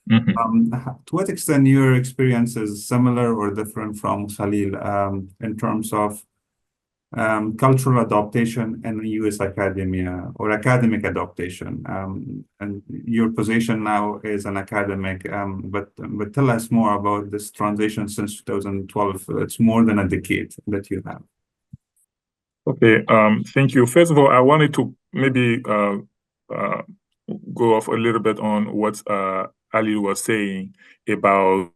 To what extent your experience is similar or different from Khalil in terms of cultural adaptation in US academia or academic adaptation? And your position now is an academic, but tell us more about this transition since 2012. It's more than a decade that you have. Okay, thank you. First of all, I wanted to maybe go off a little bit on what Ali was saying about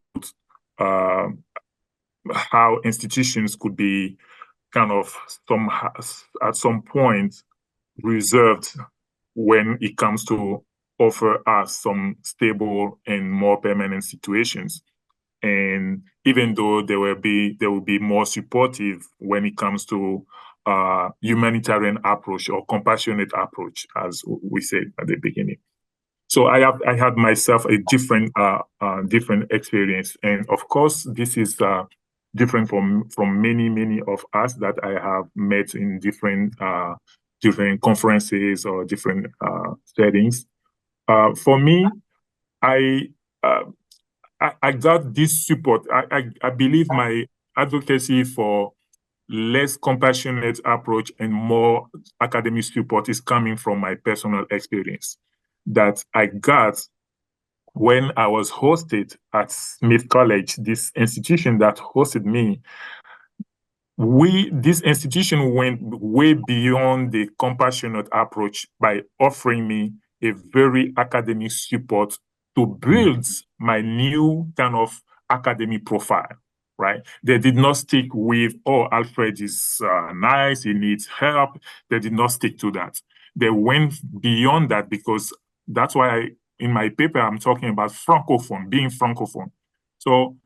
how institutions could be kind of at some point reserved when it comes to offer us some stable and more permanent situations. And even though they will be more supportive when it comes to humanitarian approach or compassionate approach, as we said at the beginning. So I had myself a different experience, and of course this is different from many of us that I have met in different conferences or different settings. For me, I got this support. I believe my advocacy for less compassionate approach and more academic support is coming from my personal experience that I got when I was hosted at Smith College, this institution that hosted me. This institution went way beyond the compassionate approach by offering me a very academic support to build my new kind of academic profile, right? They did not stick with, oh, Alfred is nice, he needs help. They did not stick to that. They went beyond that, because that's why in my paper, I'm talking about Francophone, being Francophone. So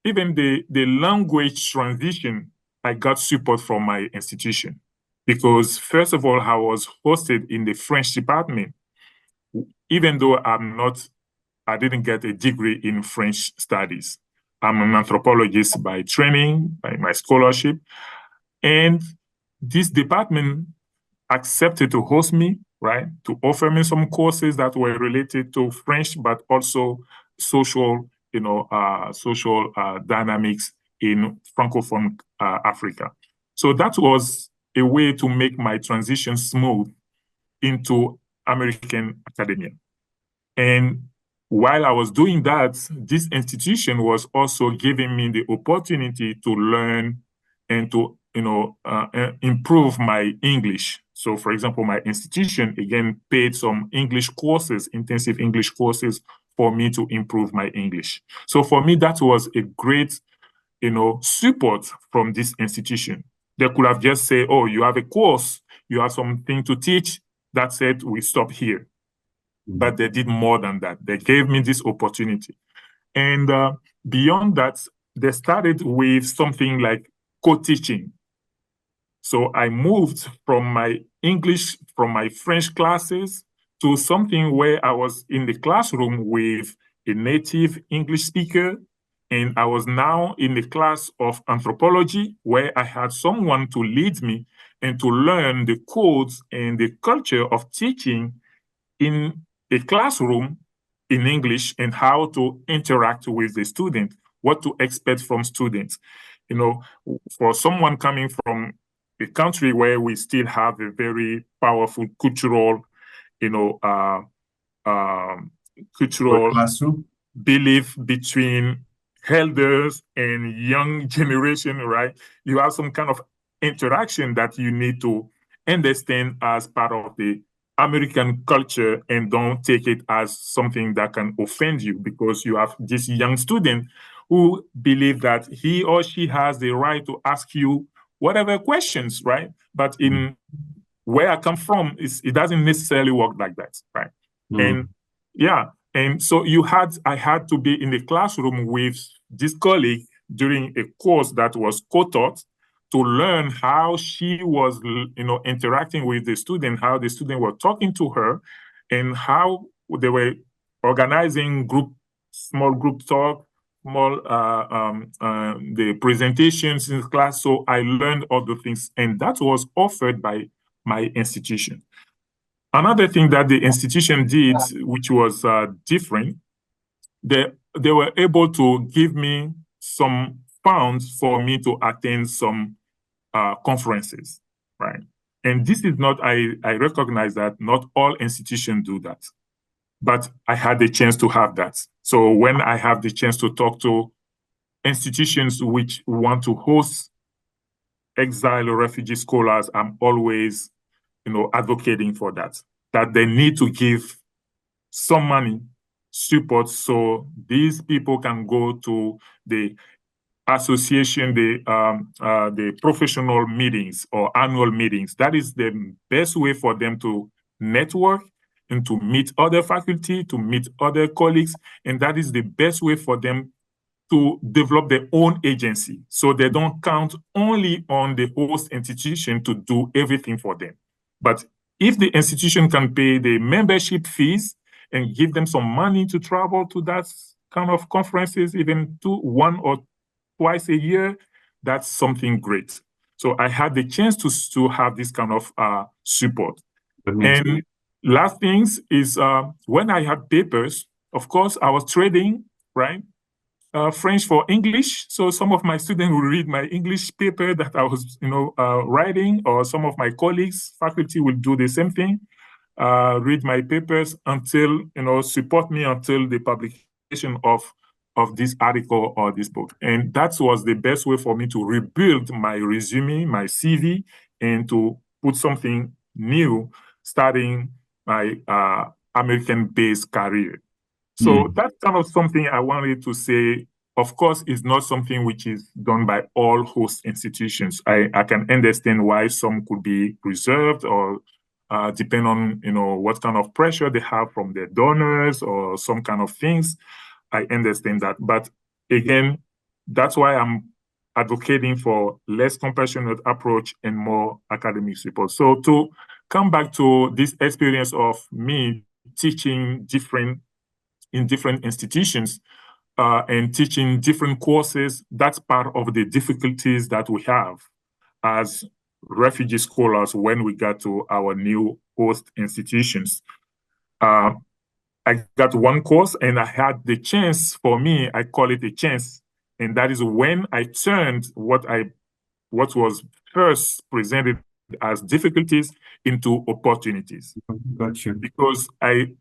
even the language transition, I got support from my institution, because first of all, I was hosted in the French department, even though I didn't get a degree in French studies. I'm an anthropologist by training, by my scholarship, and this department accepted to host me, right, to offer me some courses that were related to French, but also social dynamics in Francophone Africa. So that was a way to make my transition smooth into American academia. And while I was doing that, this institution was also giving me the opportunity to learn and to improve my English. So, for example, my institution, again, paid some English courses, intensive English courses, for me to improve my English. So for me, that was a great, support from this institution. They could have just said, oh, you have a course, you have something to teach. That's it, we stop here. But they did more than that. They gave me this opportunity. And beyond that, they started with something like co-teaching. So I moved from my English, from my French classes to something where I was in the classroom with a native English speaker. And I was now in the class of anthropology, where I had someone to lead me and to learn the codes and the culture of teaching in a classroom in English and how to interact with the student, what to expect from students. You know, for someone coming from a country where we still have a very powerful cultural, you know, cultural classroom belief between elders and young generation, right? You have some kind of interaction that you need to understand as part of the American culture and don't take it as something that can offend you, because you have this young student who believe that he or she has the right to ask you whatever questions, right? But in where I come from, it doesn't necessarily work like that, right? And yeah, and so I had to be in the classroom with this colleague during a course that was co-taught to learn how she was, interacting with the student, how the student were talking to her, and how they were organizing small group talk, the presentations in class. So I learned all the things, and that was offered by my institution. Another thing that the institution did, which was different, they were able to give me some funds for me to attend some conferences, right? And this is not, I recognize that not all institutions do that, but I had the chance to have that. So when I have the chance to talk to institutions which want to host exile or refugee scholars, I'm always, advocating for that they need to give some money support so these people can go to the association, the professional meetings or annual meetings. That is the best way for them to network and to meet other faculty, to meet other colleagues, and that is the best way for them to develop their own agency, so they don't count only on the host institution to do everything for them. But if the institution can pay the membership fees and give them some money to travel to that kind of conferences, even one or twice a year, that's something great. So I had the chance to have this kind of support. And last things is when I had papers, of course, I was trading, right? French for English. So some of my students will read my English paper that I was, writing, or some of my colleagues, faculty will do the same thing, read my papers until, support me until the publication of this article or this book. And that was the best way for me to rebuild my resume, my CV, and to put something new, starting my American-based career. So that's kind of something I wanted to say. Of course, it's not something which is done by all host institutions. I can understand why some could be reserved or depend on, what kind of pressure they have from their donors or some kind of things. I understand that. But again, that's why I'm advocating for less compassionate approach and more academic support. So to come back to this experience of me teaching in different institutions and teaching different courses, that's part of the difficulties that we have as refugee scholars when we got to our new host institutions. I got one course and I had the chance, for me, I call it a chance, and that is when I turned what was first presented as difficulties into opportunities. Gotcha. Because I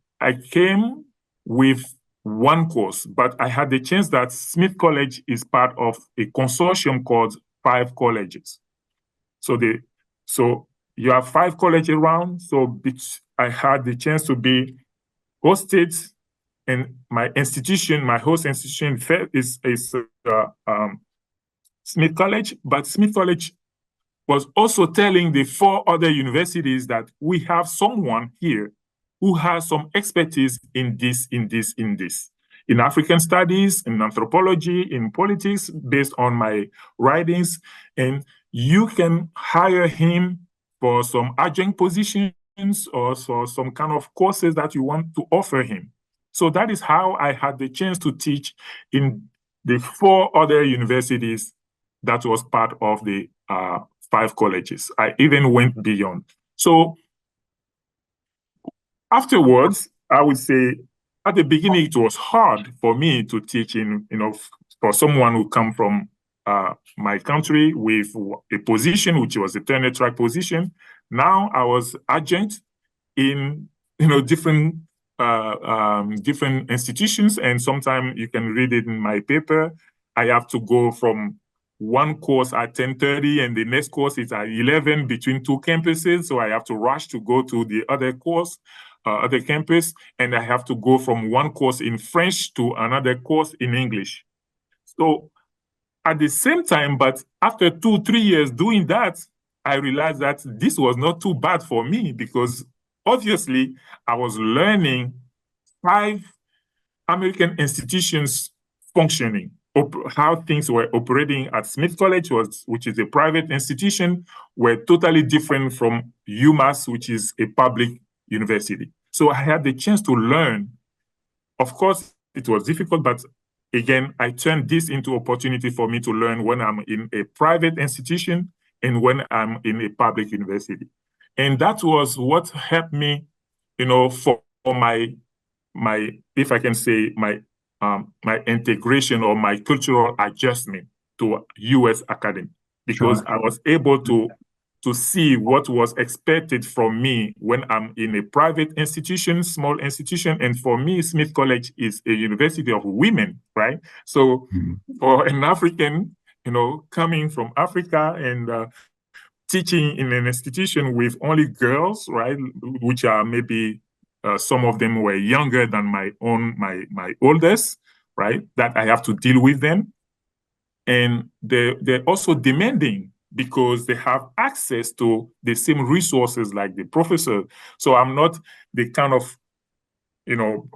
came with one course, but I had the chance that Smith College is part of a consortium called 5 colleges. So you have 5 colleges around. So I had the chance to be hosted, and my institution, my host institution is Smith College, but Smith College was also telling the 4 other universities that we have someone here who has some expertise in this. in African studies, in anthropology, in politics, based on my writings. And you can hire him for some adjunct positions or for some kind of courses that you want to offer him. So that is how I had the chance to teach in the 4 other universities that was part of the 5 colleges. I even went beyond. So afterwards, I would say at the beginning, it was hard for me to teach for someone who come from my country with a position, which was a tenure track position. Now I was adjunct in, different institutions, and sometimes you can read it in my paper. I have to go from one course at 10:30 and the next course is at 11 between 2 campuses. So I have to rush to go to the other course, other campus, and I have to go from one course in French to another course in English. So at the same time, but after 2-3 years doing that, I realized that this was not too bad for me, because obviously I was learning 5 American institutions functioning, how things were operating at Smith College, which is a private institution, were totally different from UMass, which is a public university. So I had the chance to learn. Of course, it was difficult, but again, I turned this into opportunity for me to learn when I'm in a private institution and when I'm in a public university. And that was what helped me, for my, if I can say, my integration or my cultural adjustment to U.S. academy, because I was able to see what was expected from me when I'm in a private institution, small institution. And for me, Smith College is a university of women, right? So for an African, coming from Africa and teaching in an institution with only girls, right, which are maybe some of them were younger than my oldest, right, that I have to deal with them. And they're also demanding, because they have access to the same resources like the professor. So I'm not the kind of,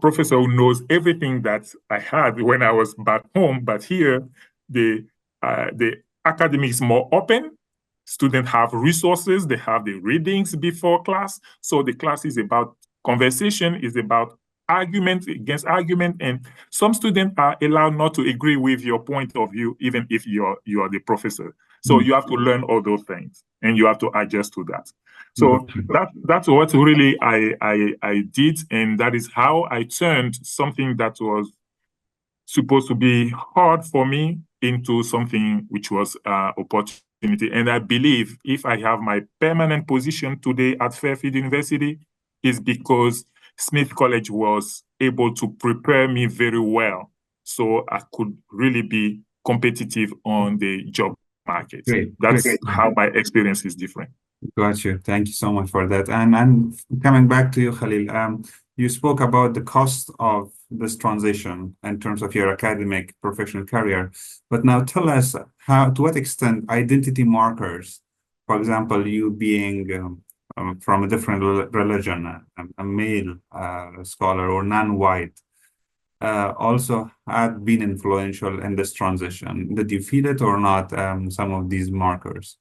professor who knows everything that I had when I was back home. But here, the academy is more open. Students have resources. They have the readings before class. So the class is about conversation, is about argument against argument, and some students are allowed not to agree with your point of view, even if you are the professor. So you have to learn all those things, and you have to adjust to that. So that's what really I did, and that is how I turned something that was supposed to be hard for me into something which was opportunity. And I believe if I have my permanent position today at Fairfield University, is because Smith College was able to prepare me very well, so I could really be competitive on the job market. That's how my experience is different. Got you. Thank you so much for that. And coming back to you, Halil, you spoke about the cost of this transition in terms of your academic professional career. But now tell us to what extent identity markers, for example, you being from a different religion, a male scholar or non-white, also had been influential in this transition. Did you feel it or not, some of these markers?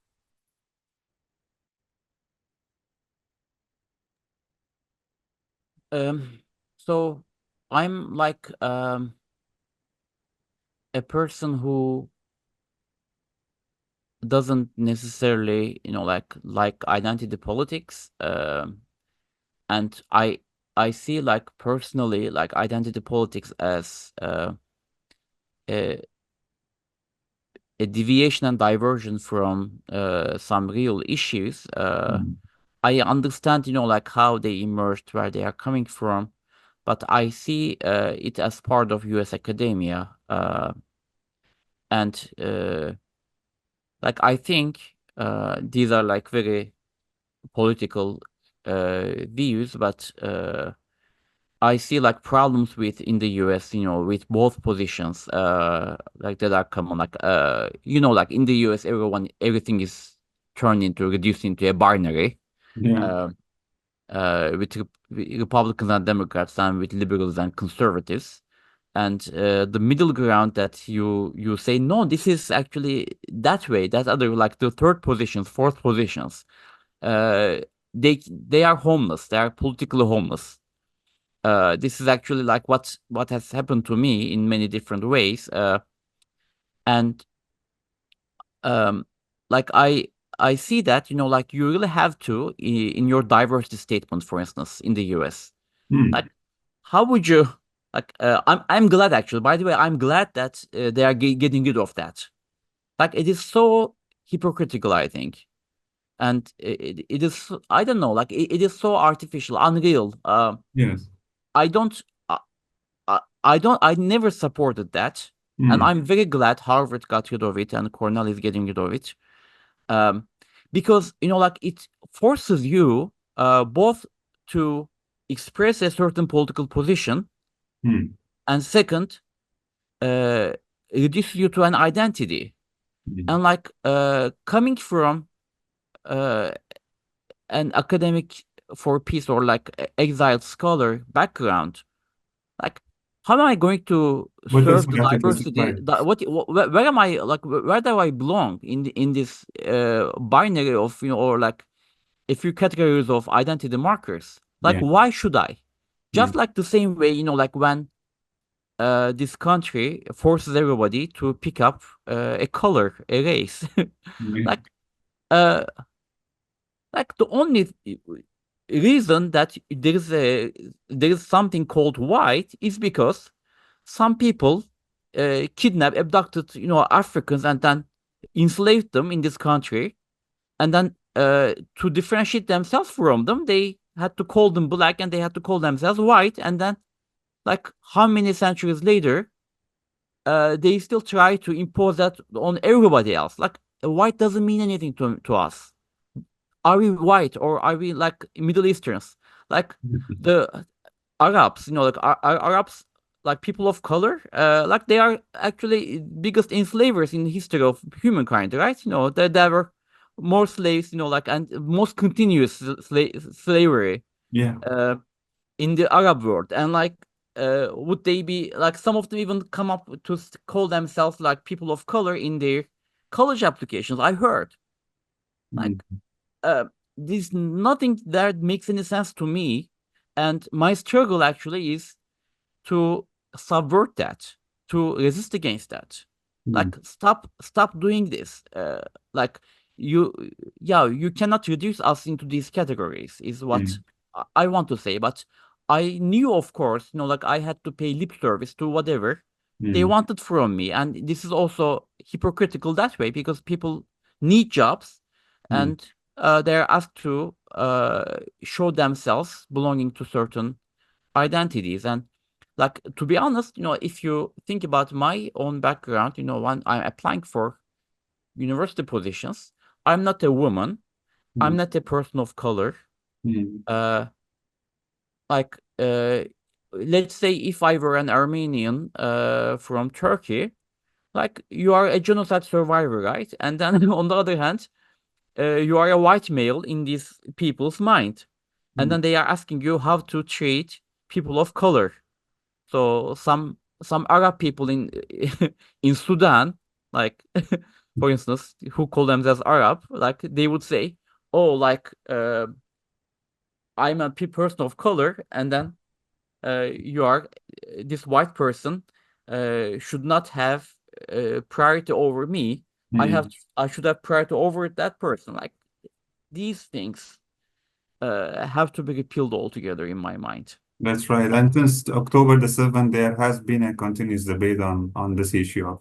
So I'm like a person who doesn't necessarily, like identity politics. And I see like personally like identity politics as a deviation and diversion from some real issues. I understand, like how they emerged, where they are coming from, but I see it as part of U.S. academia. And like I think these are like very political views, but I see like problems in the US, with both positions, like that are common. Like like in the US, everything is reduced into a binary. With Republicans and Democrats, and with liberals and conservatives. and the middle ground that you say, no, this is actually that way, that other, like the third positions, fourth positions, they are homeless, they are politically homeless. This is actually like what has happened to me in many different ways, and like I see that, you know, like you really have to in your diversity statement, for instance, in the US. Like, how would you like? I'm glad, actually. By the way, I'm glad that they are getting rid of that. Like, it is so hypocritical, I think, and it is, I don't know, like it is so artificial, unreal. Yes. I don't, I never supported that, and I'm very glad Harvard got rid of it and Cornell is getting rid of it. Um, because, you know, like it forces you both to express a certain political position, and second, reduce you to an identity. And like coming from an academic for peace or like exiled scholar background, like how am I going to What else serve we the have to diversity? justify? Where am I, like where do I belong in this binary of, you know, or like a few categories of identity markers? Like, Yeah. why should I? Yeah. Just like the same way, you know, like when this country forces everybody to pick up a color, a race. Yeah. Like, uh, like the only reason that there is something called white is because some people kidnapped, abducted, you know, Africans and then enslaved them in this country, and then to differentiate themselves from them, they had to call them black and they had to call themselves white, and then like how many centuries later they still try to impose that on everybody else. Like, white doesn't mean anything to us. Are we white or are we like Middle Easterns? Like the Arabs, you know, like Arabs, like people of color, like they are actually biggest enslavers in the history of humankind, right? You know, there were more slaves, you know, like, and most continuous slavery Yeah. uh, in the Arab world, and like would they be like, some of them even come up to call themselves like people of color in their college applications, I heard. Like uh, there's nothing that makes any sense to me, and my struggle actually is to subvert that, to resist against that. Like, stop doing this. Like, you, yeah, you cannot reduce us into these categories, is what I want to say. But I knew, of course, you know, like I had to pay lip service to whatever they wanted from me, and this is also hypocritical that way because people need jobs, and they're asked to show themselves belonging to certain identities. And like, to be honest, you know, if you think about my own background, you know, when I'm applying for university positions, I'm not a woman, I'm not a person of color. uh like let's say if I were an Armenian from Turkey, like, you are a genocide survivor, right? And then on the other hand, you are a white male in these people's mind, and then they are asking you how to treat people of color. So some Arab people in in Sudan, like for instance, who call themselves Arab, like they would say, "Oh, like I'm a person of color," and then you are this white person should not have priority over me. I should have priority over that person. Like, these things have to be repealed altogether in my mind. That's right. And since October the 7th, there has been a continuous debate on this issue of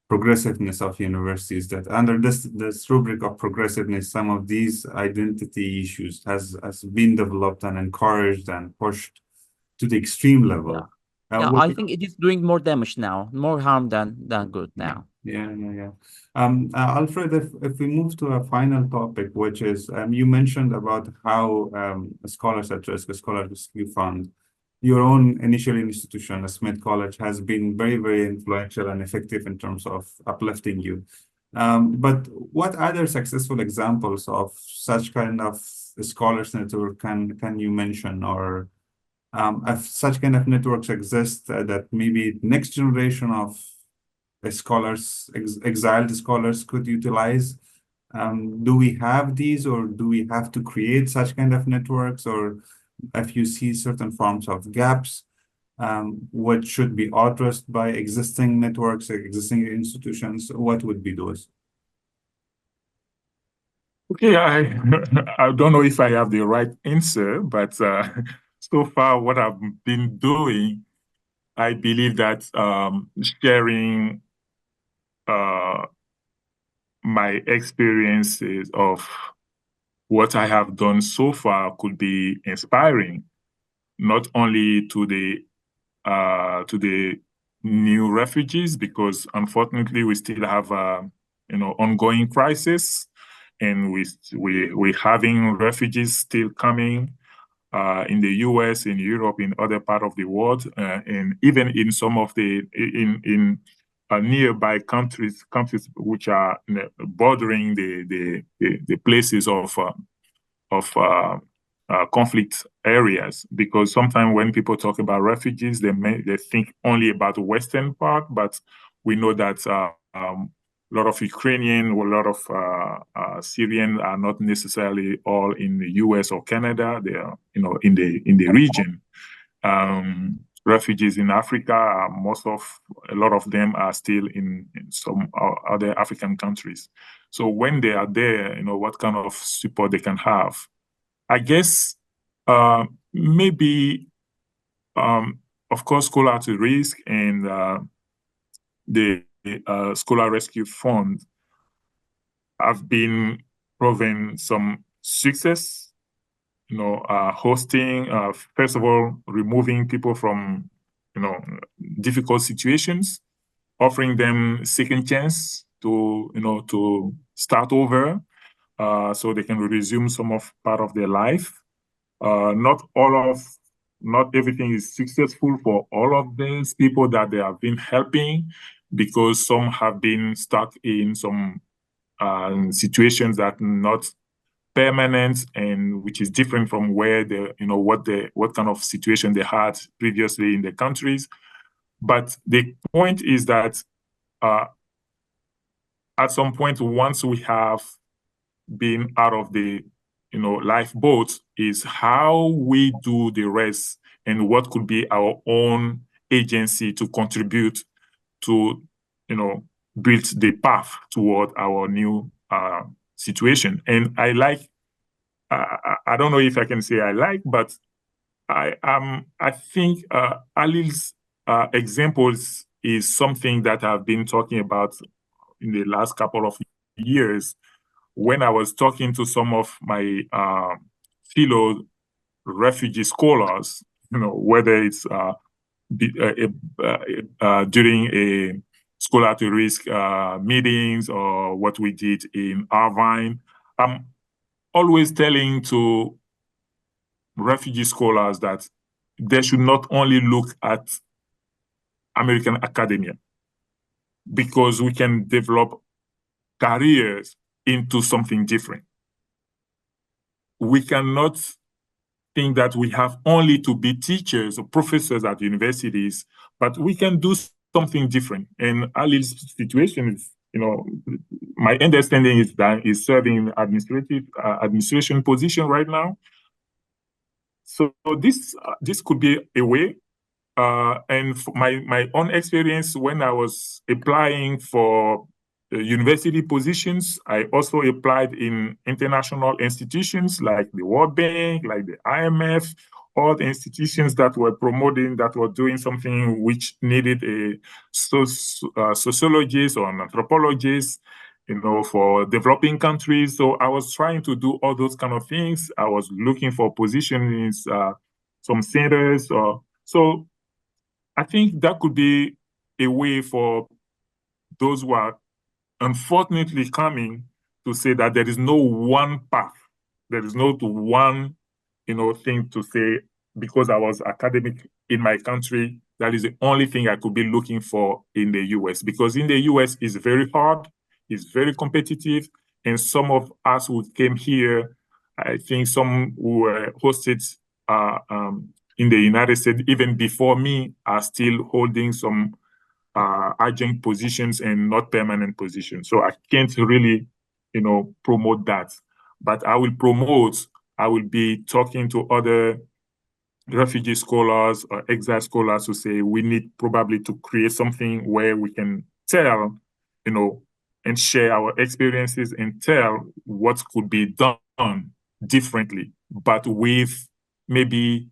progressiveness of universities, that under this rubric of progressiveness, some of these identity issues has been developed and encouraged and pushed to the extreme Yeah. level. Yeah, I think it is doing more damage now, more harm than good now. Yeah. Alfred, if we move to a final topic, which is you mentioned about how Scholars at Risk, a Scholar Rescue Fund, your own initial institution, Smith College, has been very, very influential and effective in terms of uplifting you. But what other successful examples of such kind of scholars network can you mention, or if such kind of networks exist, that maybe next generation of scholars, exiled scholars could utilize. Do we have these, or do we have to create such kind of networks? Or if you see certain forms of gaps, what should be addressed by existing networks, existing institutions, what would be those? Okay, I don't know if I have the right answer, but so far what I've been doing, I believe that sharing my experiences of what I have done so far could be inspiring, not only to the new refugees, because unfortunately we still have ongoing crisis, and we're having refugees still coming in the U.S., in Europe, in other part of the world, and even in some of the in nearby countries which are bordering the places of conflict areas. Because sometimes when people talk about refugees, they think only about the western part, but we know that a lot of Ukrainian or a lot of Syrian are not necessarily all in the U.S. or Canada. They are, in the region. Refugees in Africa, a lot of them are still in some other African countries. So when they are there, what kind of support they can have. I guess maybe, of course, Scholar at Risk and the Scholar Rescue Fund have been proven some success, hosting, first of all, removing people from, difficult situations, offering them second chance to start over, so they can resume some of part of their life. Not everything is successful for all of these people that they have been helping, because some have been stuck in some situations that are not permanent, and which is different from where what kind of situation they had previously in their countries. But the point is that at some point, once we have been out of the lifeboat, is how we do the rest, and what could be our own agency to contribute to build the path toward our new situation. And I don't know if I can say I like, but I think Halil's examples is something that I've been talking about in the last couple of years, when I was talking to some of my fellow refugee scholars, whether it's during a Scholar at Risk meetings, or what we did in Irvine. I'm always telling to refugee scholars that they should not only look at American academia, because we can develop careers into something different. We cannot think that we have only to be teachers or professors at universities, but we can do something different. And Halil's situation is, my understanding is that he's serving administration position right now. So this could be a way. And my own experience, when I was applying for university positions, I also applied in international institutions like the World Bank, like the IMF, all the institutions that were promoting, that were doing something which needed a sociologist or an anthropologist, for developing countries. So I was trying to do all those kind of things. I was looking for positions in some centers. So I think that could be a way for those who are unfortunately coming to say that there is no one path. There is no one, thing to say, because I was academic in my country, that is the only thing I could be looking for in the US. Because in the US, it's very hard, it's very competitive. And some of us who came here, I think some who were hosted in the United States, even before me, are still holding some adjunct positions and not permanent positions. So I can't really, promote that. But I will be talking to other refugee scholars or exile scholars who say we need probably to create something where we can tell, and share our experiences and tell what could be done differently, but with maybe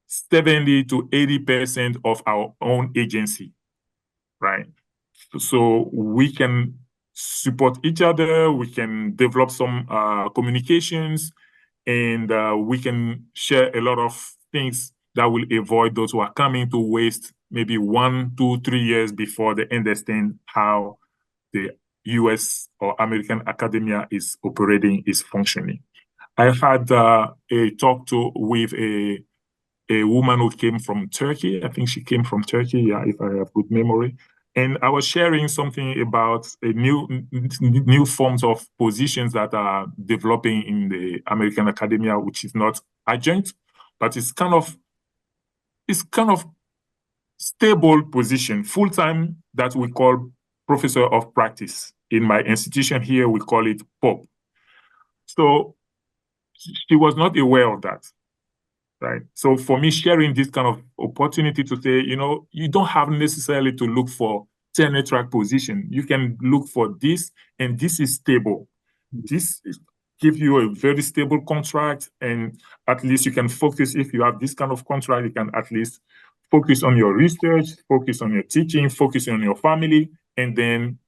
70 to 80% of our own agency, right? So we can support each other, we can develop some communications, and we can share a lot of things that will avoid those who are coming to waste maybe 1, 2, 3 years before they understand how the US or American academia is operating, is functioning. I had a talk with a woman who came from Turkey. I think she came from Turkey, yeah, if I have good memory. And I was sharing something about a new forms of positions that are developing in the American academia, which is not adjunct, but it's kind of stable position, full-time, that we call professor of practice. In my institution here, we call it POP. So she was not aware of that. Right. So for me, sharing this kind of opportunity to say, you don't have necessarily to look for tenure track position. You can look for this, and this is stable. This gives you a very stable contract, and at least you can focus. If you have this kind of contract, you can at least focus on your research, focus on your teaching, focus on your family, and then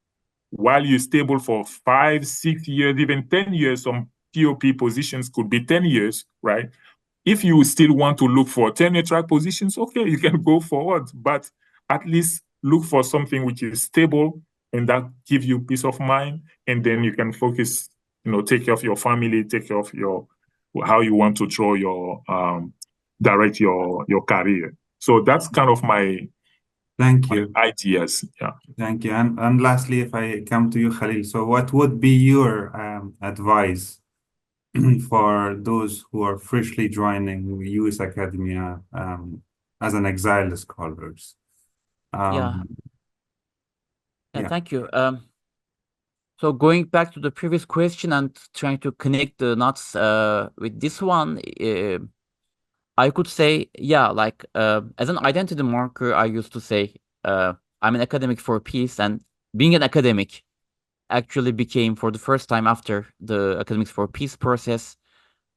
while you're stable for 5, 6 years, even 10 years, some POP positions could be 10 years, right? If you still want to look for tenure track positions, okay, you can go forward, but at least look for something which is stable and that gives you peace of mind, and then you can focus, take care of your family, take care of how you want to draw your direct your career. So that's kind of my ideas. Yeah. Thank you. And lastly, if I come to you, Khalil, so what would be your advice for those who are freshly joining US academia as an exile scholars? Yeah, thank you. So going back to the previous question and trying to connect the dots with this one, I could say, yeah, like as an identity marker, I used to say I'm an academic for peace, and being an academic actually became, for the first time after the Academics for Peace process,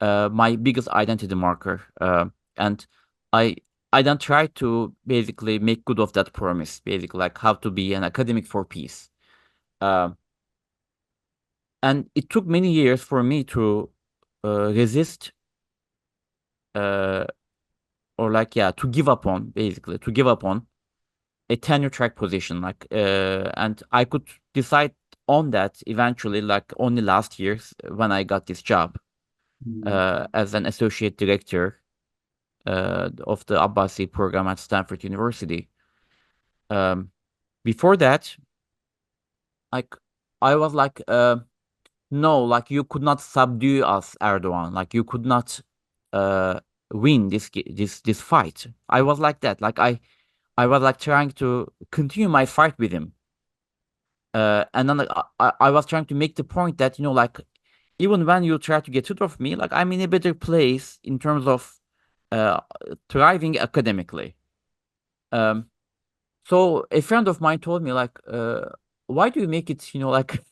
my biggest identity marker. And I then try to basically make good of that promise, basically like how to be an academic for peace. And it took many years for me to resist or like, yeah, to give up on, basically, to give up on a tenure track position. Like, and I could decide on that eventually, like only last year when I got this job as an associate director of the Abbasi program at Stanford University. Before that, like, I was like, no, like you could not subdue us, Erdogan. Like you could not win this fight. I was like that. Like I was like trying to continue my fight with him. And then like, I was trying to make the point that, like, even when you try to get rid of me, like I'm in a better place in terms of thriving academically. So a friend of mine told me, like, why do you make it, like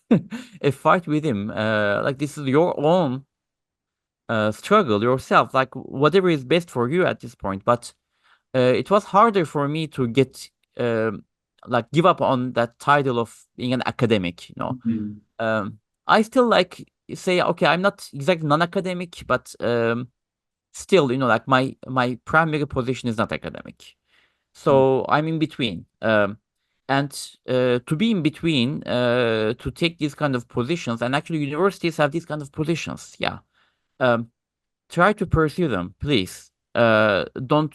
a fight with him? Like this is your own struggle yourself, like whatever is best for you at this point. But it was harder for me to get like give up on that title of being an academic. I still like say, okay, I'm not exactly non-academic, but still, like my primary position is not academic. So I'm in between. And to be in between, to take these kind of positions, and actually universities have these kind of positions. Yeah. Try to pursue them, please. Don't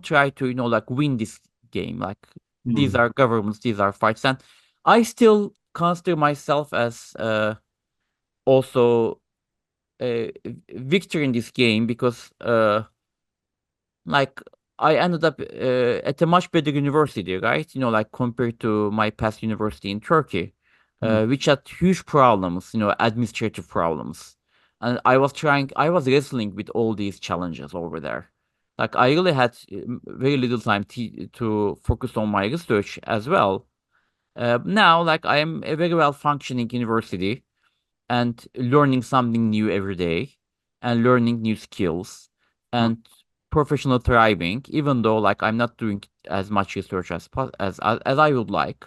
try to, like win this game. Like these are governments, these are fights. And I still consider myself as also a victor in this game, because like I ended up at a much better university, right? Like compared to my past university in Turkey, which had huge problems, administrative problems. And I was wrestling with all these challenges over there. Like I really had very little time to focus on my research as well. Now, like I am a very well functioning university and learning something new every day and learning new skills and professional thriving, even though like I'm not doing as much research as I would like.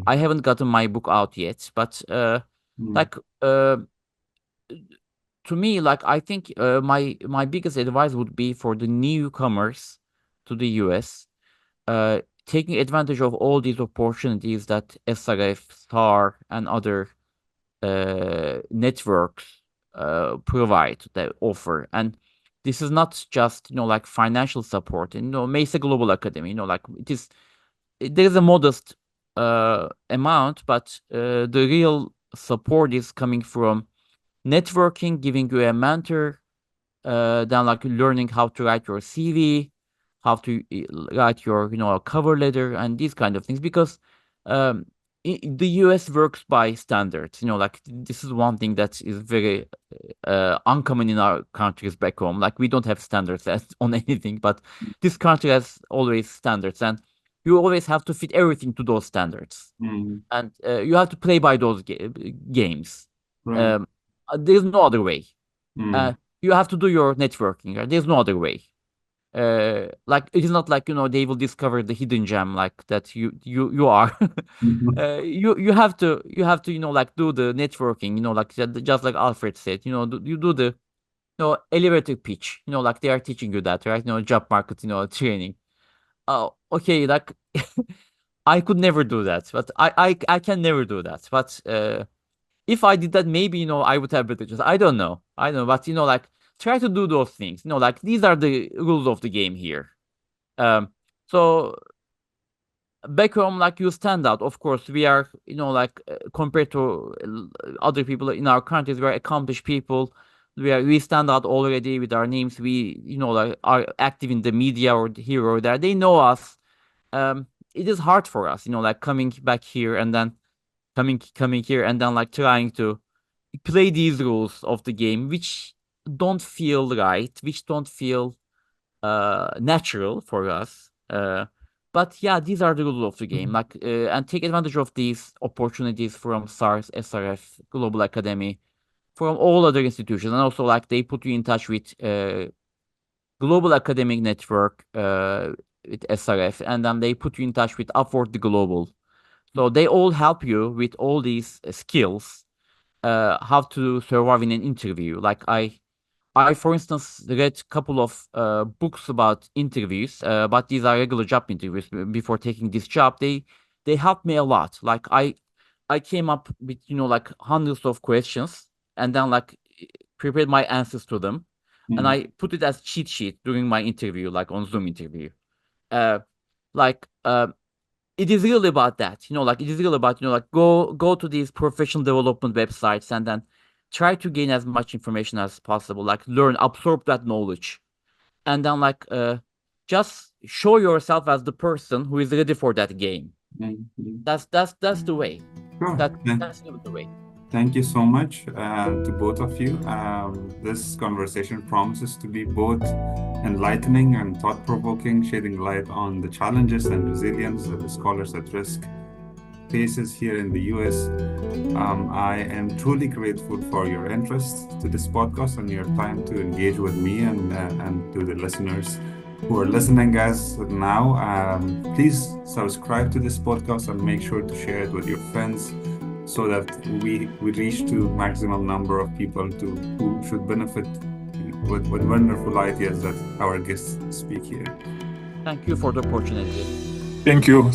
I haven't gotten my book out yet, but like to me, like I think my biggest advice would be for the newcomers to the US, taking advantage of all these opportunities that SRF, STAR, and other networks provide, that offer. And this is not just like financial support. And Mesa Global Academy, like there is a modest amount, but the real support is coming from networking, giving you a mentor, then like learning how to write your CV, how to write your cover letter, and these kind of things. Because the US works by standards. Like this is one thing that is very uncommon in our countries back home. Like we don't have standards on anything, but this country has always standards, and you always have to fit everything to those standards, and you have to play by those games. Right. There's no other way. You have to do your networking. Right? There's no other way. Like it is not like they will discover the hidden gem like that you are. You have to like do the networking. Like just like Alfred said. You do the elevator pitch. Like they are teaching you that, right? Job market. Training. Oh, okay. Like I could never do that, but I can never do that. But if I did that, maybe I would have better chance. I don't know. But like try to do those things. Like these are the rules of the game here. So back home, like you stand out. Of course, we are like compared to other people in our countries, we are accomplished people. We stand out already with our names. We like are active in the media or here or there. They know us. It is hard for us, like coming back here and then coming here and then like trying to play these rules of the game, which don't feel right, which don't feel natural for us. But yeah, these are the rules of the game. Like and take advantage of these opportunities from SARS, SRF, Global Academy, from all other institutions, and also like they put you in touch with Global Academic Network with SRF, and then they put you in touch with Upward the Global. So they all help you with all these skills, how to survive in an interview. Like I for instance read a couple of books about interviews, but these are regular job interviews. Before taking this job, they helped me a lot. Like I came up with like hundreds of questions, and then like prepared my answers to them, and I put it as cheat sheet during my interview, like on Zoom interview. Like it is really about that, like it is really about, like go to these professional development websites and then try to gain as much information as possible, like learn, absorb that knowledge, and then like just show yourself as the person who is ready for that game. That's the way. Sure. That's the way. Thank you so much to both of you. This conversation promises to be both enlightening and thought-provoking, shedding light on the challenges and resilience that the Scholars at Risk faces here in the US. I am truly grateful for your interest to this podcast and your time to engage with me and to the listeners who are listening as now. Please subscribe to this podcast and make sure to share it with your friends, so that we reach to maximum number of people who should benefit with wonderful ideas that our guests speak here. Thank you for the opportunity. Thank you.